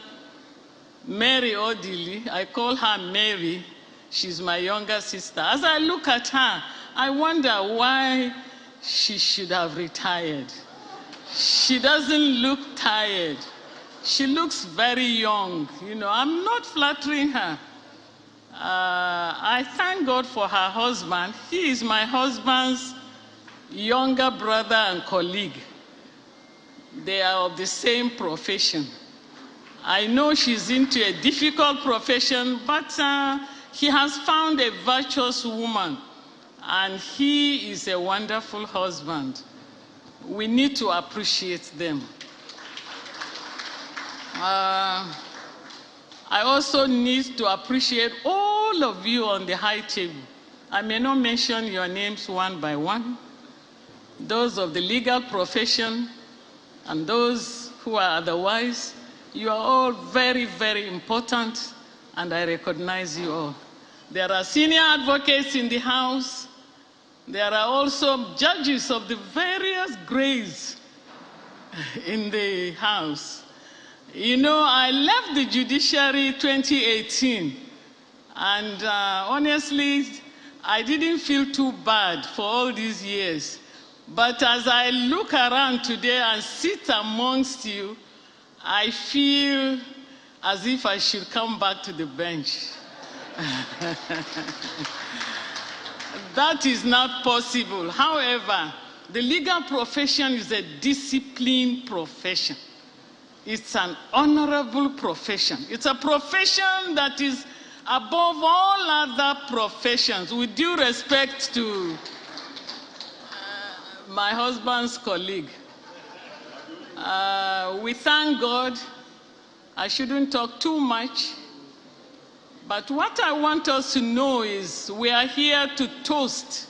Mary Odili. I call her Mary. She's my younger sister. As I look at her, I wonder why she should have retired. She doesn't look tired. She looks very young. You know, I'm not flattering her. I thank God for her husband. He is my husband's younger brother and colleague. They are of the same profession. I know she's into a difficult profession, but he has found a virtuous woman, and he is a wonderful husband. We need to appreciate them. I also need to appreciate all of you on the high table. I may not mention your names one by one. Those of the legal profession and those who are otherwise, you are all very, very important, and I recognize you all. There are senior advocates in the House. There are also judges of the various grades in the House. You know, I left the judiciary 2018, and honestly, I didn't feel too bad for all these years. But as I look around today and sit amongst you, I feel as if I should come back to the bench. That is not possible. However, the legal profession is a disciplined profession. It's an honorable profession. It's a profession that is above all other professions. With due respect to my husband's colleague, we thank God. I shouldn't talk too much, but what I want us to know is we are here to toast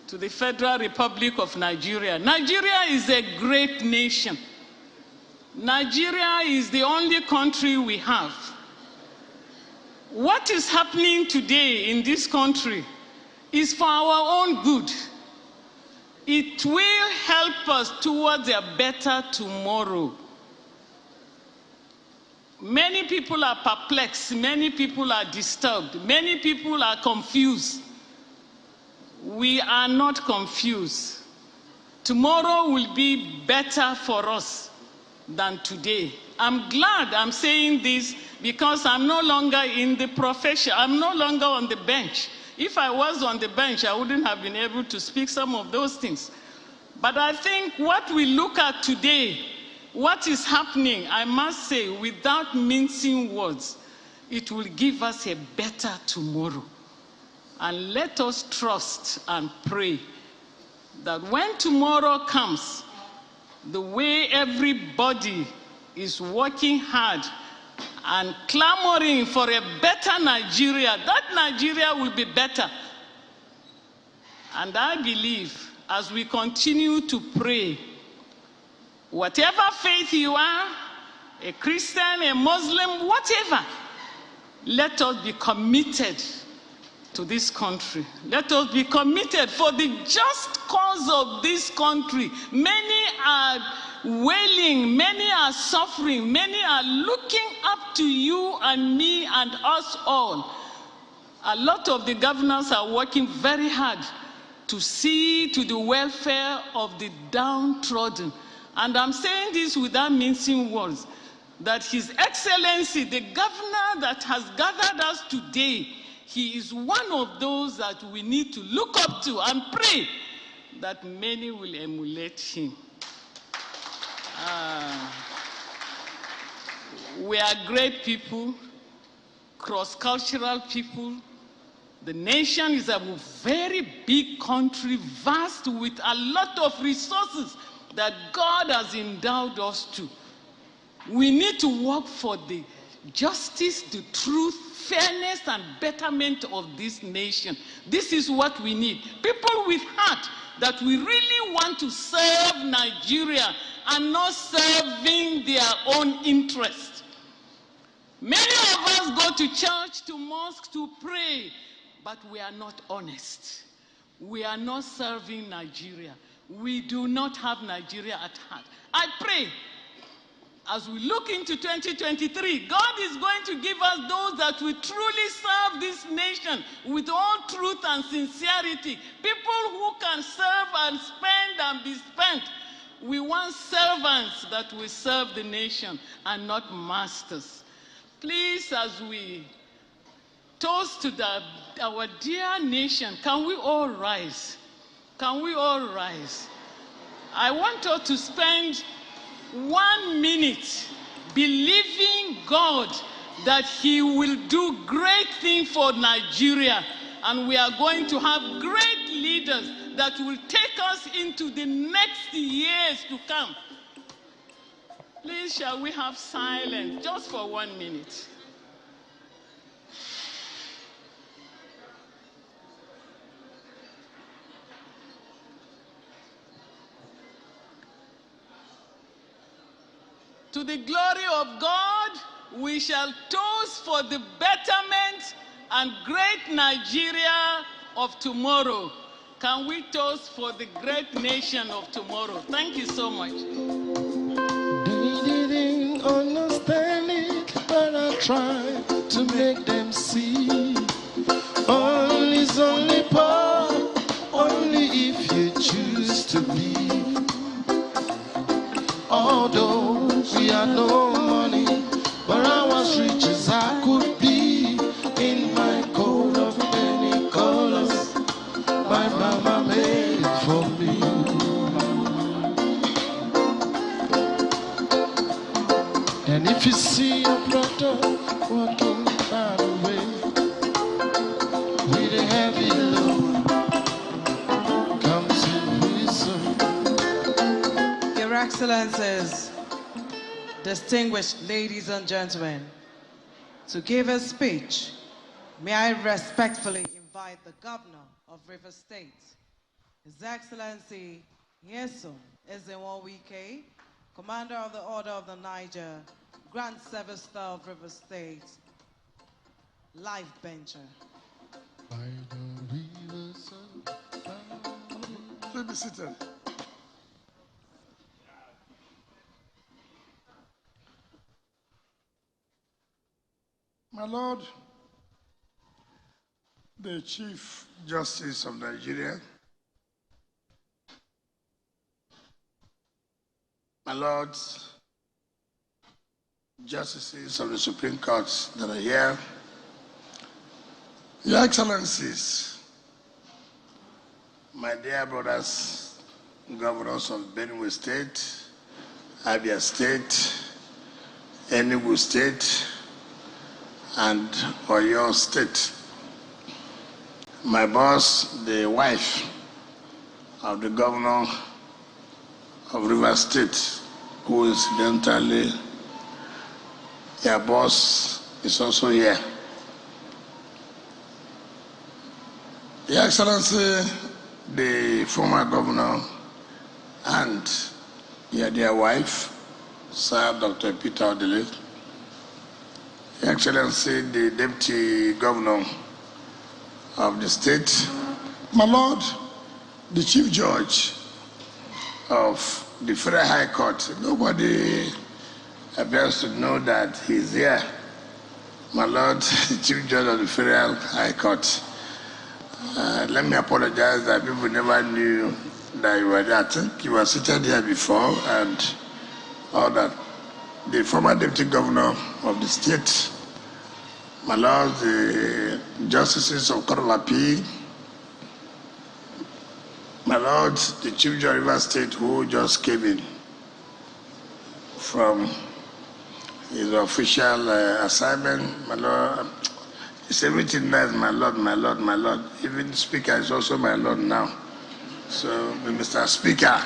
to the Federal Republic of Nigeria. Nigeria is a great nation. Nigeria is the only country we have. What is happening today in this country is for our own good. It will help us towards a better tomorrow. Many people are perplexed. Many people are disturbed. Many people are confused. We are not confused. Tomorrow will be better for us than today. I'm glad I'm saying this because I'm no longer in the profession. I'm no longer on the bench. If I was on the bench, I wouldn't have been able to speak some of those things. But I think what we look at today, what is happening, I must say, without mincing words, it will give us a better tomorrow. And let us trust and pray that when tomorrow comes, the way everybody is working hard and clamoring for a better Nigeria, that Nigeria will be better. And I believe as we continue to pray, whatever faith you are, a Christian, a Muslim, whatever, let us be committed to this country. Let us be committed for the just cause of this country. Many are wailing, many are suffering, many are looking up to you and me and us all. A lot of the governors are working very hard to see to the welfare of the downtrodden. And I'm saying this without mincing words, that His Excellency, the governor that has gathered us today, he is one of those that we need to look up to and pray that many will emulate him. We are great people, cross-cultural people. The nation is a very big country, vast, with a lot of resources that God has endowed us to. We need to work for the justice, the truth, fairness, and betterment of this nation. This is what we need. People with heart that we really want to serve Nigeria and not serving their own interest. Many of us go to church, to mosque, to pray, but we are not honest. We are not serving Nigeria. We do not have Nigeria at heart. I pray, as we look into 2023, God is going to give us those that will truly serve this nation with all truth and sincerity. People who can serve and spend and be spent. We want servants that will serve the nation and not masters. Please, as we toast to our dear nation, can we all rise? Can we all rise? I want us to spend 1 minute believing God that He will do great things for Nigeria, and we are going to have great leaders that will take us into the next years to come. Please, shall we have silence just for 1 minute? To the glory of God, we shall toast for the betterment and great Nigeria of tomorrow. Can we toast for the great nation of tomorrow? Thank you so much.
They didn't understand it, but I tried to make them see. All is only power, only if you choose to be. Although we had no money, but I was rich as I could be. In my coat of many colors, my mama made it for me. And if you see a brother walking by the way with a heavy load, come to listen.
Your Excellencies, distinguished ladies and gentlemen, to give a speech, may I respectfully invite the Governor of Rivers State, His Excellency Nyesom Ezenwo-Wike, Commander of the Order of the Niger, Grand Service Star of Rivers State, Life Bencher.
Please be seated. My Lord, the Chief Justice of Nigeria, my Lords, Justices of the Supreme Court that are here, Your Excellencies, my dear brothers, governors of Benue State, Abia State, Enugu State, and Oyo State. My boss, the wife of the governor of Rivers State, who incidentally, your boss is also here. Your Excellency, the former governor, and your dear wife, Sir Dr. Peter Odele, Your Excellency, the Deputy Governor of the state, my Lord, the Chief Judge of
the Federal High Court. Nobody appears to know that he's here. My Lord, the Chief Judge of the Federal High Court. Let me apologize that people never knew that you were there. I think you were seated here before and all that. The former Deputy Governor of the state, my Lord, the Justices of Court of Appeal, my Lord, the Chief Judge of River State who just came in from his official assignment, my Lord. It's everything nice, my Lord, my Lord, my Lord. Even the Speaker is also my Lord now. So, Mr. Speaker,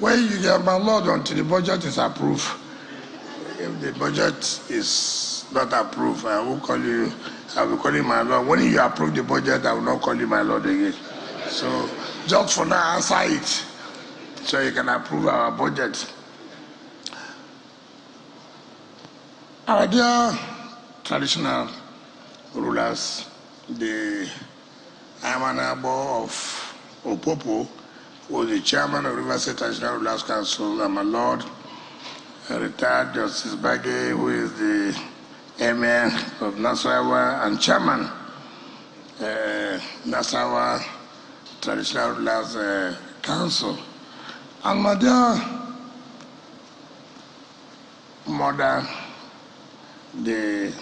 when you get my Lord until the budget is approved, if the budget is not approved, I will call you, I will call you my Lord. When you approve the budget, I will not call you my Lord again. So, just for now, answer it so you can approve our budget. Our dear traditional rulers, the Amanabo of Opopo, who was the chairman of River State Traditional Rulers Council, and my Lord, retired Justice Bagay, who is the Emir of Nasarawa and chairman, Nasarawa Traditional Rulers Council, and my dear mother, the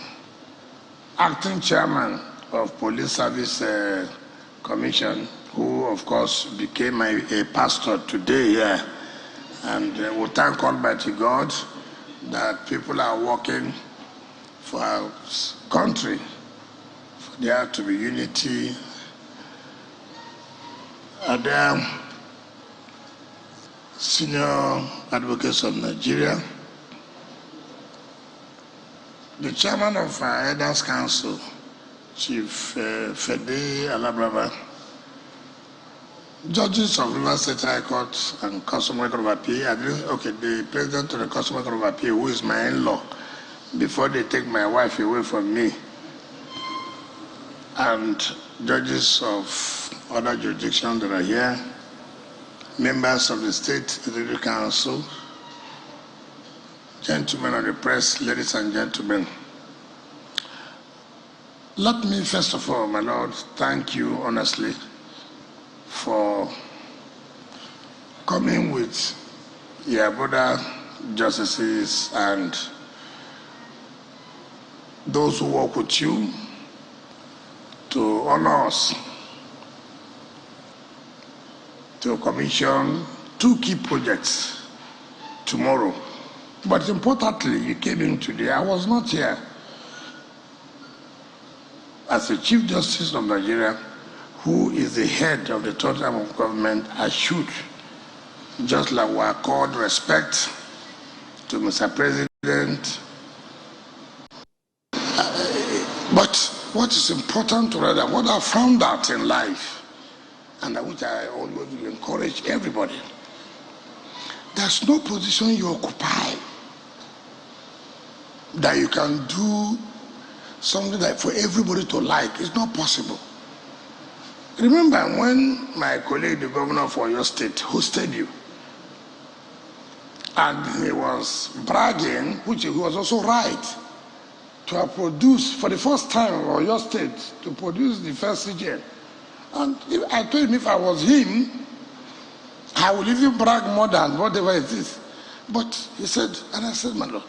acting chairman of Police Service Commission, who of course became a pastor today here. And we thank Almighty God that people are working for our country, for there to be unity. And senior advocates of Nigeria, the chairman of our Elders Council, Chief Fede Alabrava, judges of River State High Court and Customary Court of Appeal, the president of the Customary Court of Appeal, who is my in-law, before they take my wife away from me, and judges of other jurisdictions that are here, members of the State Executive Council, gentlemen of the press, ladies and gentlemen, let me first of all, my Lord, thank you honestly for coming with your brother justices and those who work with you to honor us, to commission 2 key projects tomorrow. But importantly, you came in today. I was not here. As the Chief Justice of Nigeria, who is the head of the third arm of government, I should, just like we accord respect to Mr. President. But what is important to rather, what I found out in life, and which I always will encourage everybody, there's no position you occupy that you can do something that for everybody to like. It's not possible. Remember when my colleague, the governor for your state, hosted you, and he was bragging, which he was also right, to have produced for the first time for your state to produce the first CJN. And I told him if I was him, I would even brag more than whatever it is. But he said, and I said, my Lord,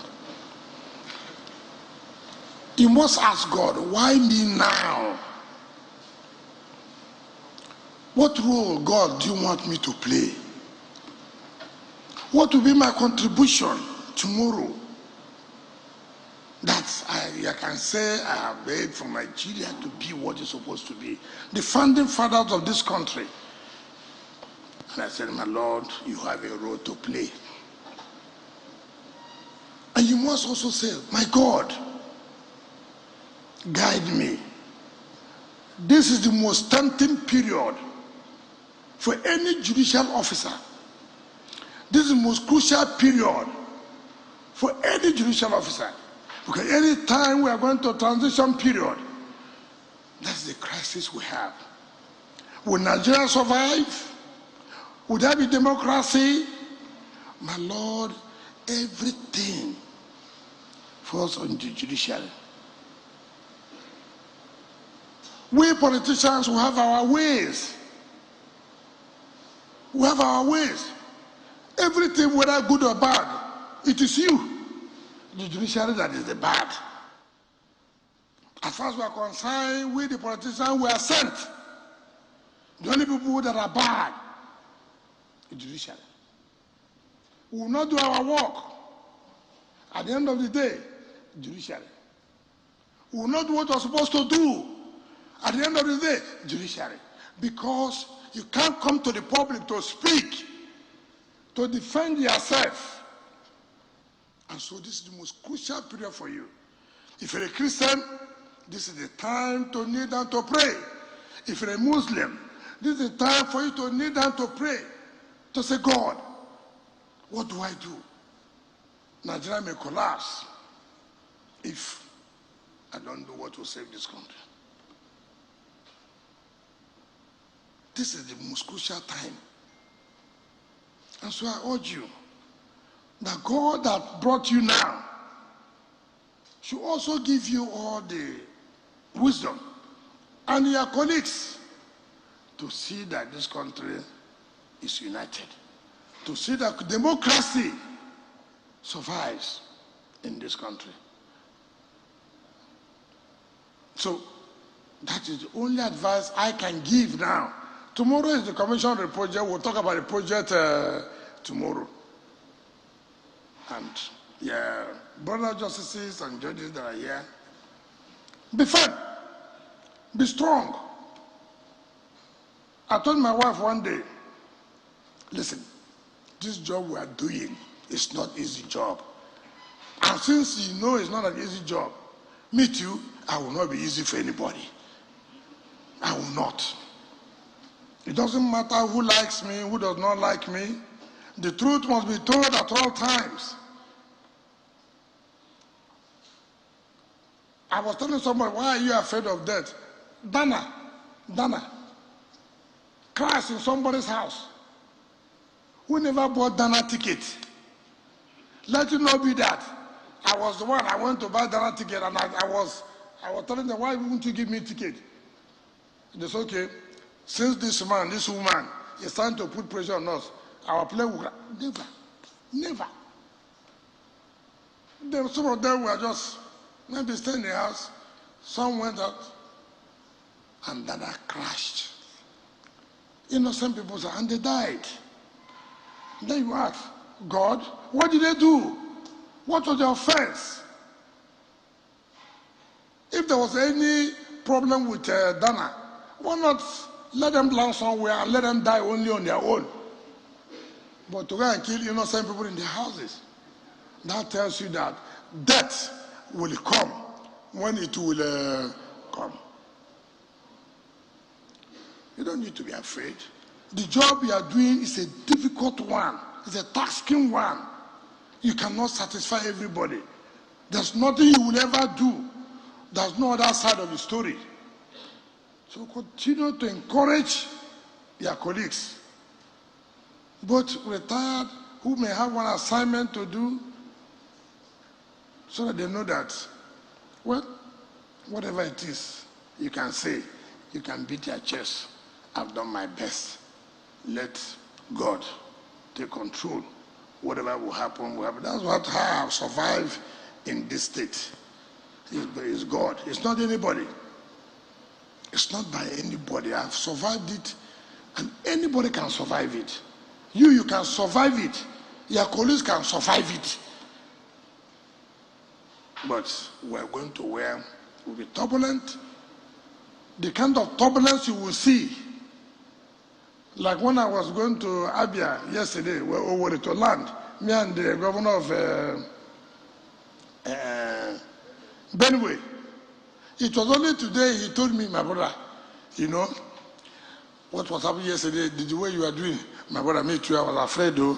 you must ask God, why me now? What role, God, do you want me to play? What will be my contribution tomorrow? That I can say I have made for Nigeria to be what it's supposed to be. The founding fathers of this country. And I said, my Lord, you have a role to play. And you must also say, my God, guide me. This is the most tempting period for any judicial officer. This is the most crucial period for any judicial officer. Because any time we are going to a transition period, that's the crisis we have. Will Nigeria survive? Will there be democracy? My Lord, everything falls on the judiciary. We politicians will have our ways. We have our ways. Everything, whether good or bad, it is you, the judiciary, that is the bad. As far as we are concerned, we the politicians, we are sent. The only people that are bad, the judiciary. We will not do our work. At the end of the day, judiciary. We will not do what we are supposed to do. At the end of the day, judiciary. Because you can't come to the public to speak, to defend yourself. And so this is the most crucial period for you. If you're a Christian, this is the time to kneel down to pray. If you're a Muslim, this is the time for you to kneel down to pray, to say, God, what do I do? Nigeria may collapse if I don't do what will save this country. This is the most crucial time. And so I urge you that God that brought you now should also give you all the wisdom and your colleagues to see that this country is united, to see that democracy survives in this country. So that is the only advice I can give now. Tomorrow is the commission of the project. We'll talk about the project tomorrow. And yeah, brothers, justices, and judges that are here, be firm, be strong. I told my wife one day, listen, this job we are doing is not an easy job. And since you know it's not an easy job, me too, I will not be easy for anybody. I will not. It doesn't matter who likes me, who does not like me. The truth must be told at all times. I was telling somebody, why are you afraid of death? Dana crashed in somebody's house. Who never bought Dana ticket? Let it not be that. I was the one, I went to buy Dana ticket, and I was telling them, why won't you give me ticket? They said, okay, since this woman is trying to put pressure on us, our plane will never. Then some of them were just maybe staying in the house. Some went out, and then I crashed. Innocent people said, and they died. Then you ask, God, what did they do? What was the offense? If there was any problem with Dana, why not let them land somewhere and let them die only on their own? But to go and kill innocent people in their houses, that tells you that death will come when it will come. You don't need to be afraid. The job you are doing is a difficult one. It's a taxing one. You cannot satisfy everybody. There's nothing you will ever do. There's no other side of the story. So continue to encourage your colleagues, both retired, who may have one assignment to do, so that they know that, well, whatever it is, you can say, you can beat your chest. I've done my best. Let God take control. Whatever will happen, will happen. That's what I have survived in this state. It's God. It's not anybody. It's not by anybody. I've survived it, and anybody can survive it. You can survive it. Your colleagues can survive it. But we're going to where we'll be turbulent. The kind of turbulence you will see, like when I was going to Abia yesterday, we're over to land, me and the governor of Benue. It was only today he told me, my brother, you know, what was happening yesterday, the way you were doing, my brother, me too, I was afraid though.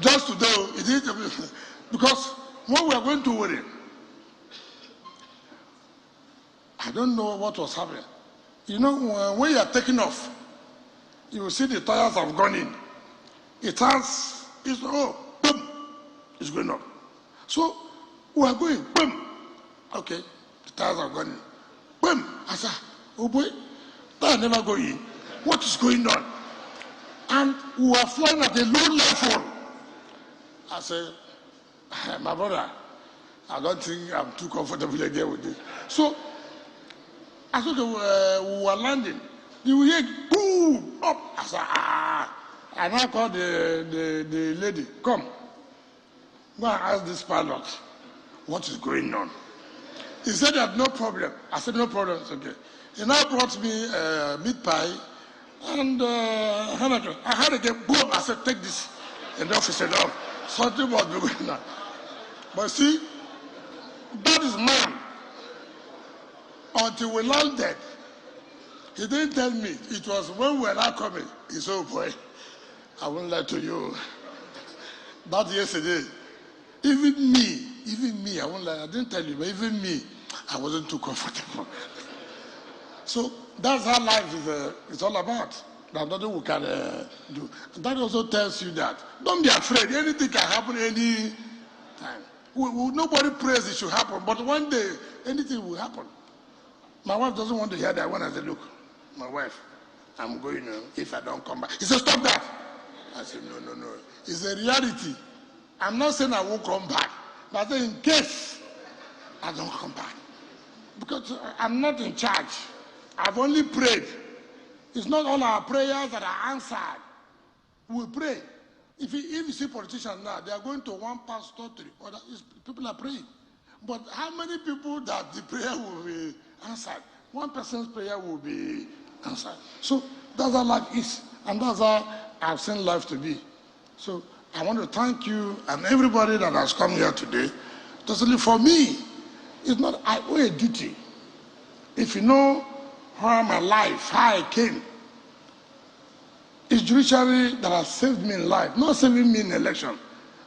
Just today, it is, because when we are going to worry, I don't know what was happening. You know, when you are taking off, you will see the tires have gone in. It has It's, oh, boom, it's going up. So we are going, boom. Okay, the tires are going. Boom. I said, oh boy, tire never go in. What is going on? And we were flying at a low level. I said, my brother, I don't think I'm too comfortable again with this. So I said, we were landing. You hear boom up. I said, ah. I now called the lady, come. Go and ask this pilot what is going on. He said that no problem. I said, no problem, it's okay. He now brought me meat pie and hamburger. I had to get boom. I said, take this. And the officer said, oh, something must be going on. But see, that is man. Until we landed, he didn't tell me. It was when we were not coming. He said, oh boy, I won't lie to you. That yesterday, even me, I won't lie, I didn't tell you, but even me, I wasn't too comfortable. So that's how life is all about. There's nothing we can do. And that also tells you that don't be afraid. Anything can happen any time. Nobody prays it should happen, but one day anything will happen. My wife doesn't want to hear that when I say, look, my wife, I'm going if I don't come back. He said, stop that. I said, no. It's a reality. I'm not saying I won't come back, but in case I don't come back, because I'm not in charge. I've only prayed. It's not all our prayers that are answered. We pray. If you see politicians now, they are going to one pastor to the other. People are praying. But how many people that the prayer will be answered? One person's prayer will be answered. So that's how life is. And that's how I've seen life to be. So I want to thank you and everybody that has come here today. Totally for me, it's not, I owe a duty. If you know how my life, how I came, it's judiciary that has saved me in life, not saving me in election.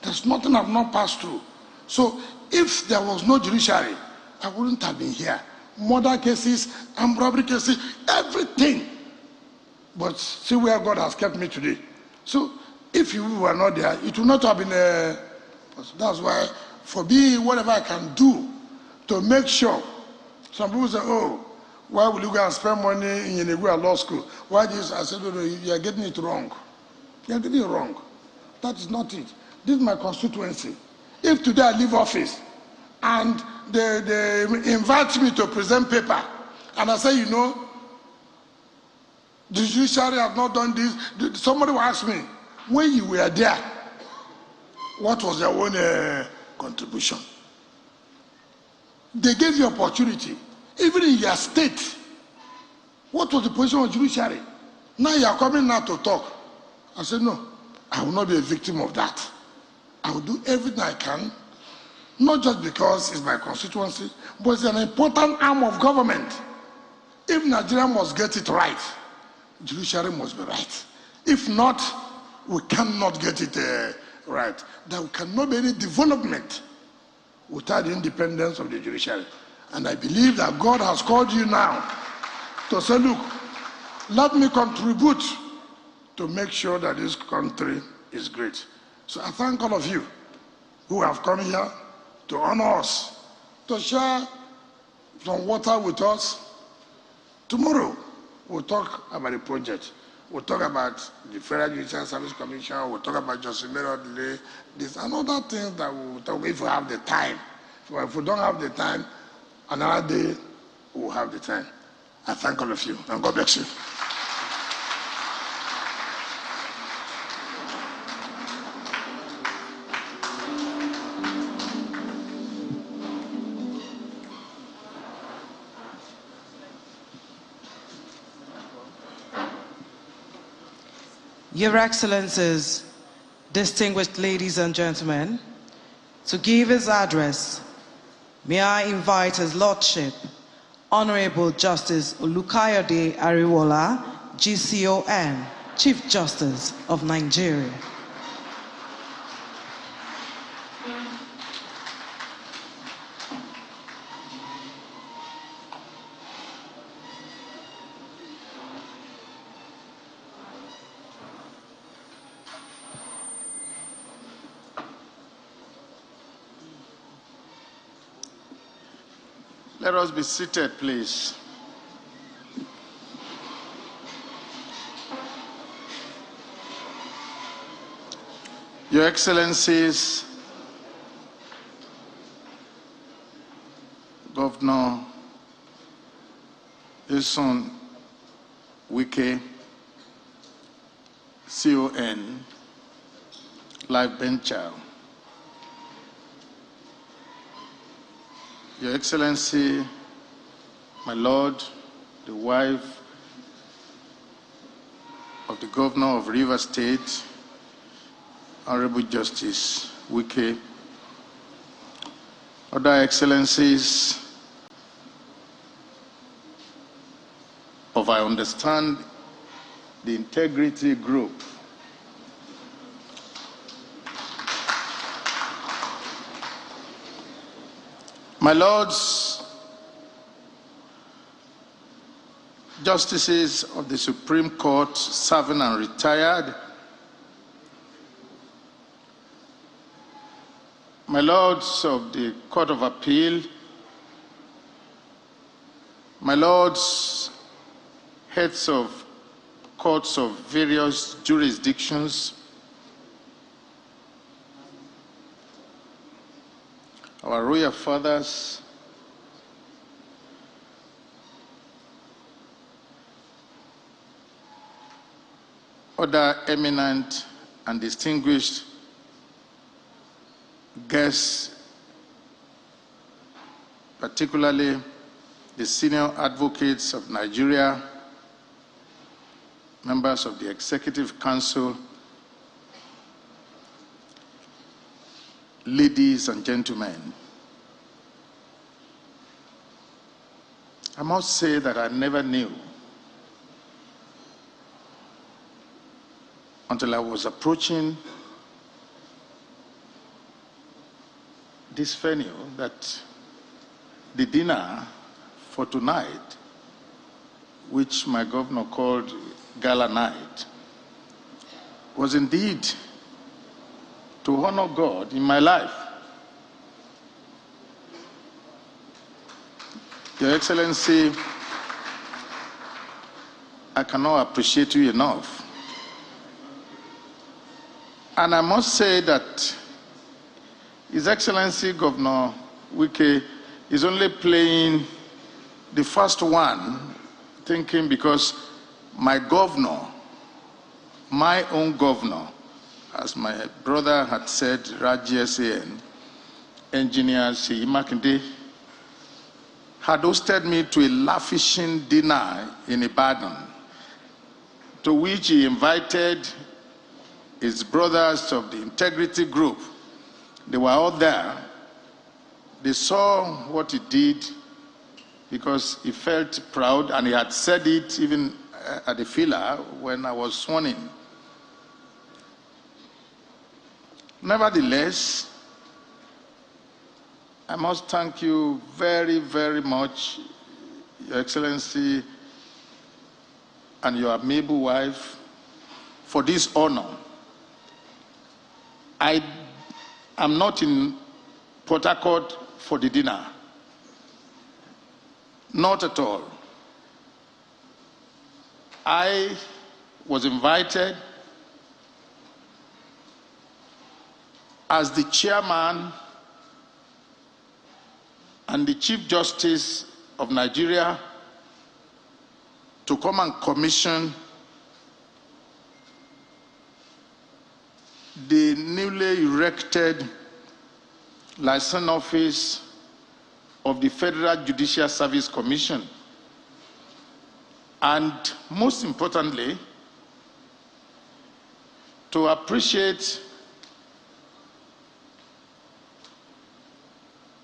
There's nothing I've not passed through. So if there was no judiciary, I wouldn't have been here. Murder cases, armed robbery cases, everything. But see where God has kept me today. So if you were not there, it would not have been a... That's why for me, whatever I can do to make sure. Some people say, oh, why will you go and spend money in Yenegua Law School? Why this? I said, no, you are getting it wrong. You are getting it wrong. That is not it. This is my constituency. If today I leave office and they invite me to present paper, and I say, you know, the judiciary have not done this, somebody will ask me, when you were there, what was your own contribution? They gave you opportunity. Even in your state, what was the position of judiciary? Now you are coming now to talk. I said, no, I will not be a victim of that. I will do everything I can, not just because it's my constituency, but it's an important arm of government. If Nigeria must get it right, judiciary must be right. If not, we cannot get it right. There cannot be any development without the independence of the judiciary. And I believe that God has called you now to say, look, let me contribute to make sure that this country is great. So I thank all of you who have come here to honor us, to share some water with us. Tomorrow, we'll talk about the project. We'll talk about the Federal Judicial Service Commission. We'll talk about Justice Mero delay, this and other things that we'll talk about if we have the time. If we don't have the time, another day we'll have the time. I thank all of you, and God bless you.
Your Excellencies, distinguished ladies and gentlemen, to give his address, may I invite His Lordship, Honorable Justice Olukayode Ariwoola, GCON, Chief Justice of Nigeria.
Let us be seated, please. Your Excellencies, Governor Wilson Wike, CON, Life Bencher, Your Excellency, my Lord, the wife of the Governor of Rivers State, Honorable Justice Wike, other Excellencies of, I understand, the Integrity Group, my Lords, Justices of the Supreme Court, serving and retired, my Lords of the Court of Appeal, my Lords, heads of courts of various jurisdictions, our royal fathers, other eminent and distinguished guests, particularly the senior advocates of Nigeria, members of the Executive Council, ladies and gentlemen, I must say that I never knew until I was approaching this venue that the dinner for tonight, which my governor called Gala Night, was indeed to honor God in my life. Your Excellency, I cannot appreciate you enough. And I must say that His Excellency Governor Wike is only playing the first one, thinking because my governor, my own governor, as my brother had said, CJN, Engineer Seyi Makinde, had hosted me to a lavishing dinner in Ibadan, to which he invited his brothers of the Integrity Group. They were all there. They saw what he did because he felt proud, and he had said it even at the filler when I was sworn in. Nevertheless, I must thank you very, very much, Your Excellency and your amiable wife, for this honor. I am not in Port Harcourt for the dinner. Not at all. I was invited as the chairman and the Chief Justice of Nigeria to come and commission the newly erected license office of the Federal Judicial Service Commission. And most importantly, to appreciate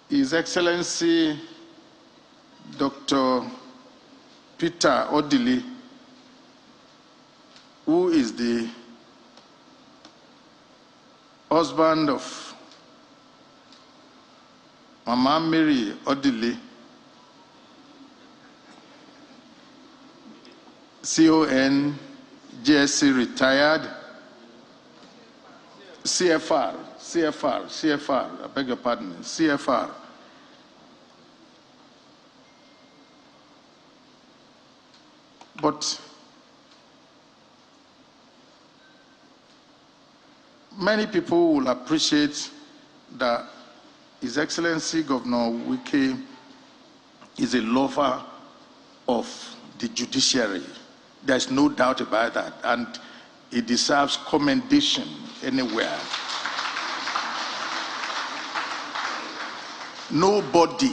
His Excellency Dr. Peter Odili, who is the husband of Mama Mary Odili, CON, GSC retired, CFR, I beg your pardon, CFR. But many people will appreciate that His Excellency Governor Wike is a lover of the judiciary. There's no doubt about that, and he deserves commendation anywhere. Nobody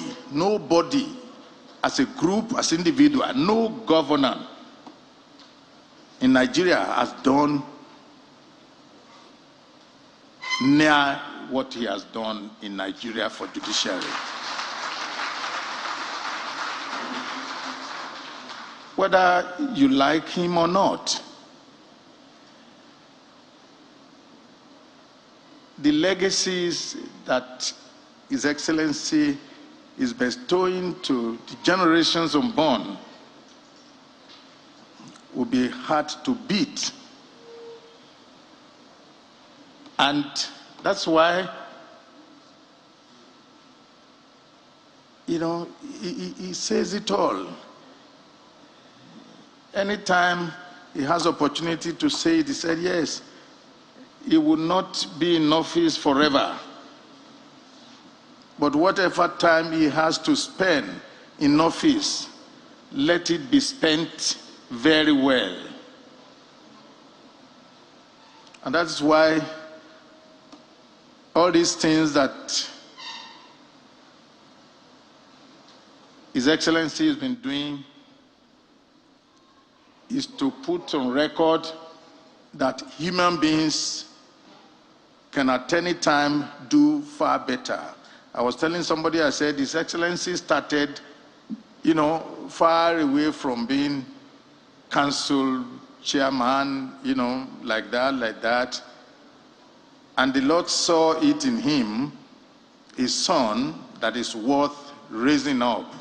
as a group, as individual, no governor in Nigeria has done near what he has done in Nigeria for judiciary. Whether you like him or not, the legacies that His Excellency is bestowing to the generations unborn will be hard to beat. And that's why, he says it all. Anytime he has opportunity to say it, he said, yes, he will not be in office forever. But whatever time he has to spend in office, let it be spent very well. And that's why all these things that His Excellency has been doing is to put on record that human beings can at any time do far better. I was telling somebody, I said, His Excellency started, far away from being council chairman, like that. And the Lord saw it in him, his son, that is worth raising up.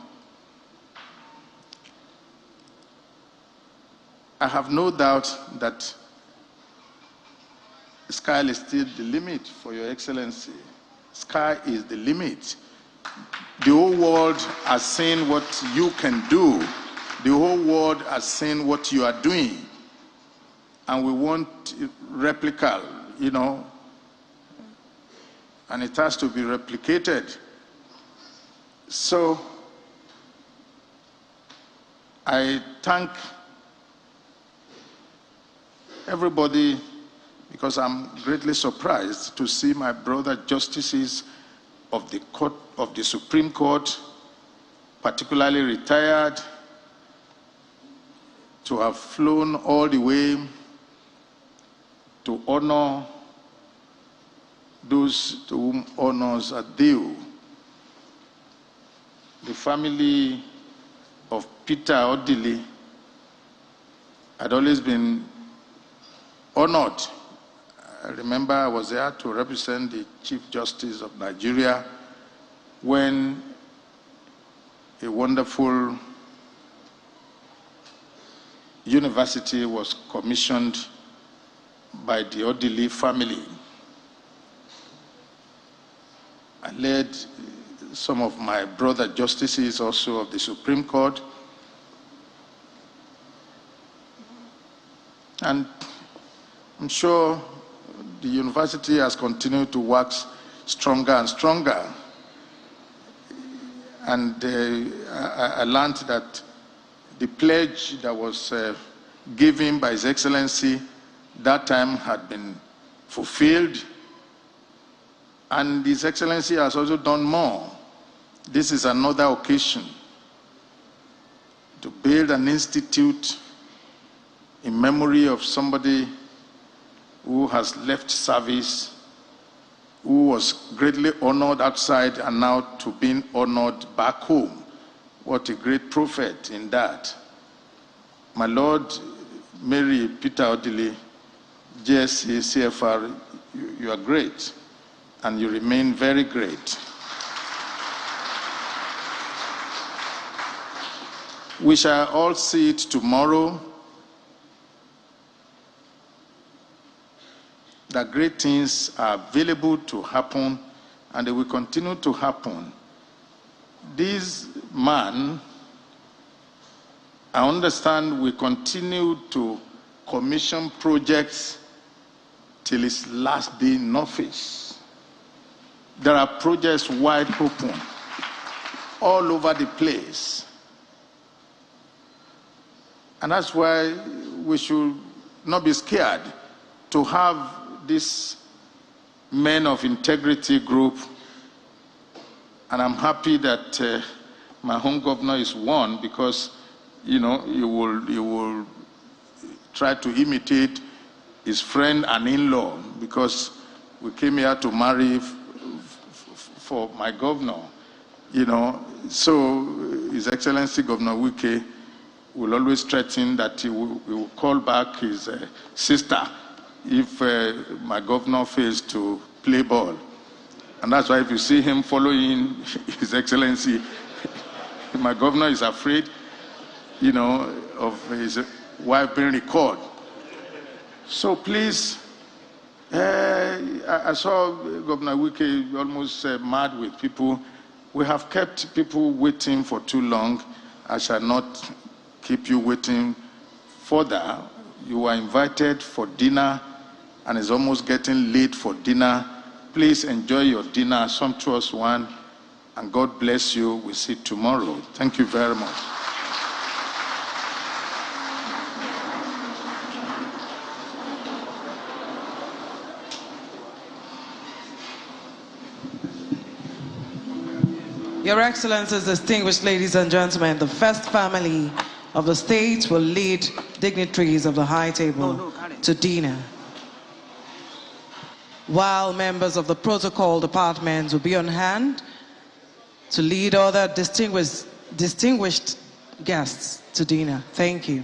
I have no doubt that the sky is still the limit for Your Excellency. Sky is the limit. The whole world has seen what you can do. The whole world has seen what you are doing. And we want replica, and it has to be replicated. So I thank everybody, because I'm greatly surprised to see my brother justices of the court, of the Supreme Court, particularly retired, to have flown all the way to honor those to whom honors are due. The family of Peter Odili had always been honored. I remember I was there to represent the Chief Justice of Nigeria when a wonderful university was commissioned by the Odili family. I led some of my brother justices also of the Supreme Court. And I'm sure the university has continued to wax stronger and stronger. And I learned that the pledge that was given by His Excellency that time had been fulfilled. And His Excellency has also done more. This is another occasion to build an institute in memory of somebody who has left service, who was greatly honored outside and now to being honored back home. What a great prophet in that. My Lord, Mary Peter Odili, JSC, CFR, you are great, and you remain very great. We shall all see it tomorrow, that great things are available to happen, and they will continue to happen. This man
I understand we continue to commission projects till his last day in office. There are projects wide open all over the place. And that's why we should not be scared to have this men of integrity group. And I'm happy that my home governor is one, because, you know, he will try to imitate his friend and in-law, because we came here to marry for my governor, you know. So His Excellency Governor Wike will always threaten that he will call back his sister if my governor fails to play ball. And that's why if you see him following His Excellency, my governor is afraid, you know, of his wife being recalled. So please, I saw Governor Wike almost mad with people. We have kept people waiting for too long. I shall not keep you waiting further. You are invited for dinner, and it's almost getting late for dinner. Please enjoy your dinner, a sumptuous one, and God bless you. We'll see you tomorrow. Thank you very much.
Your Excellencies, distinguished ladies and gentlemen, the first family of the state will lead dignitaries of the high table to dinner, while members of the protocol department will be on hand to lead other distinguished guests to dinner. Thank you.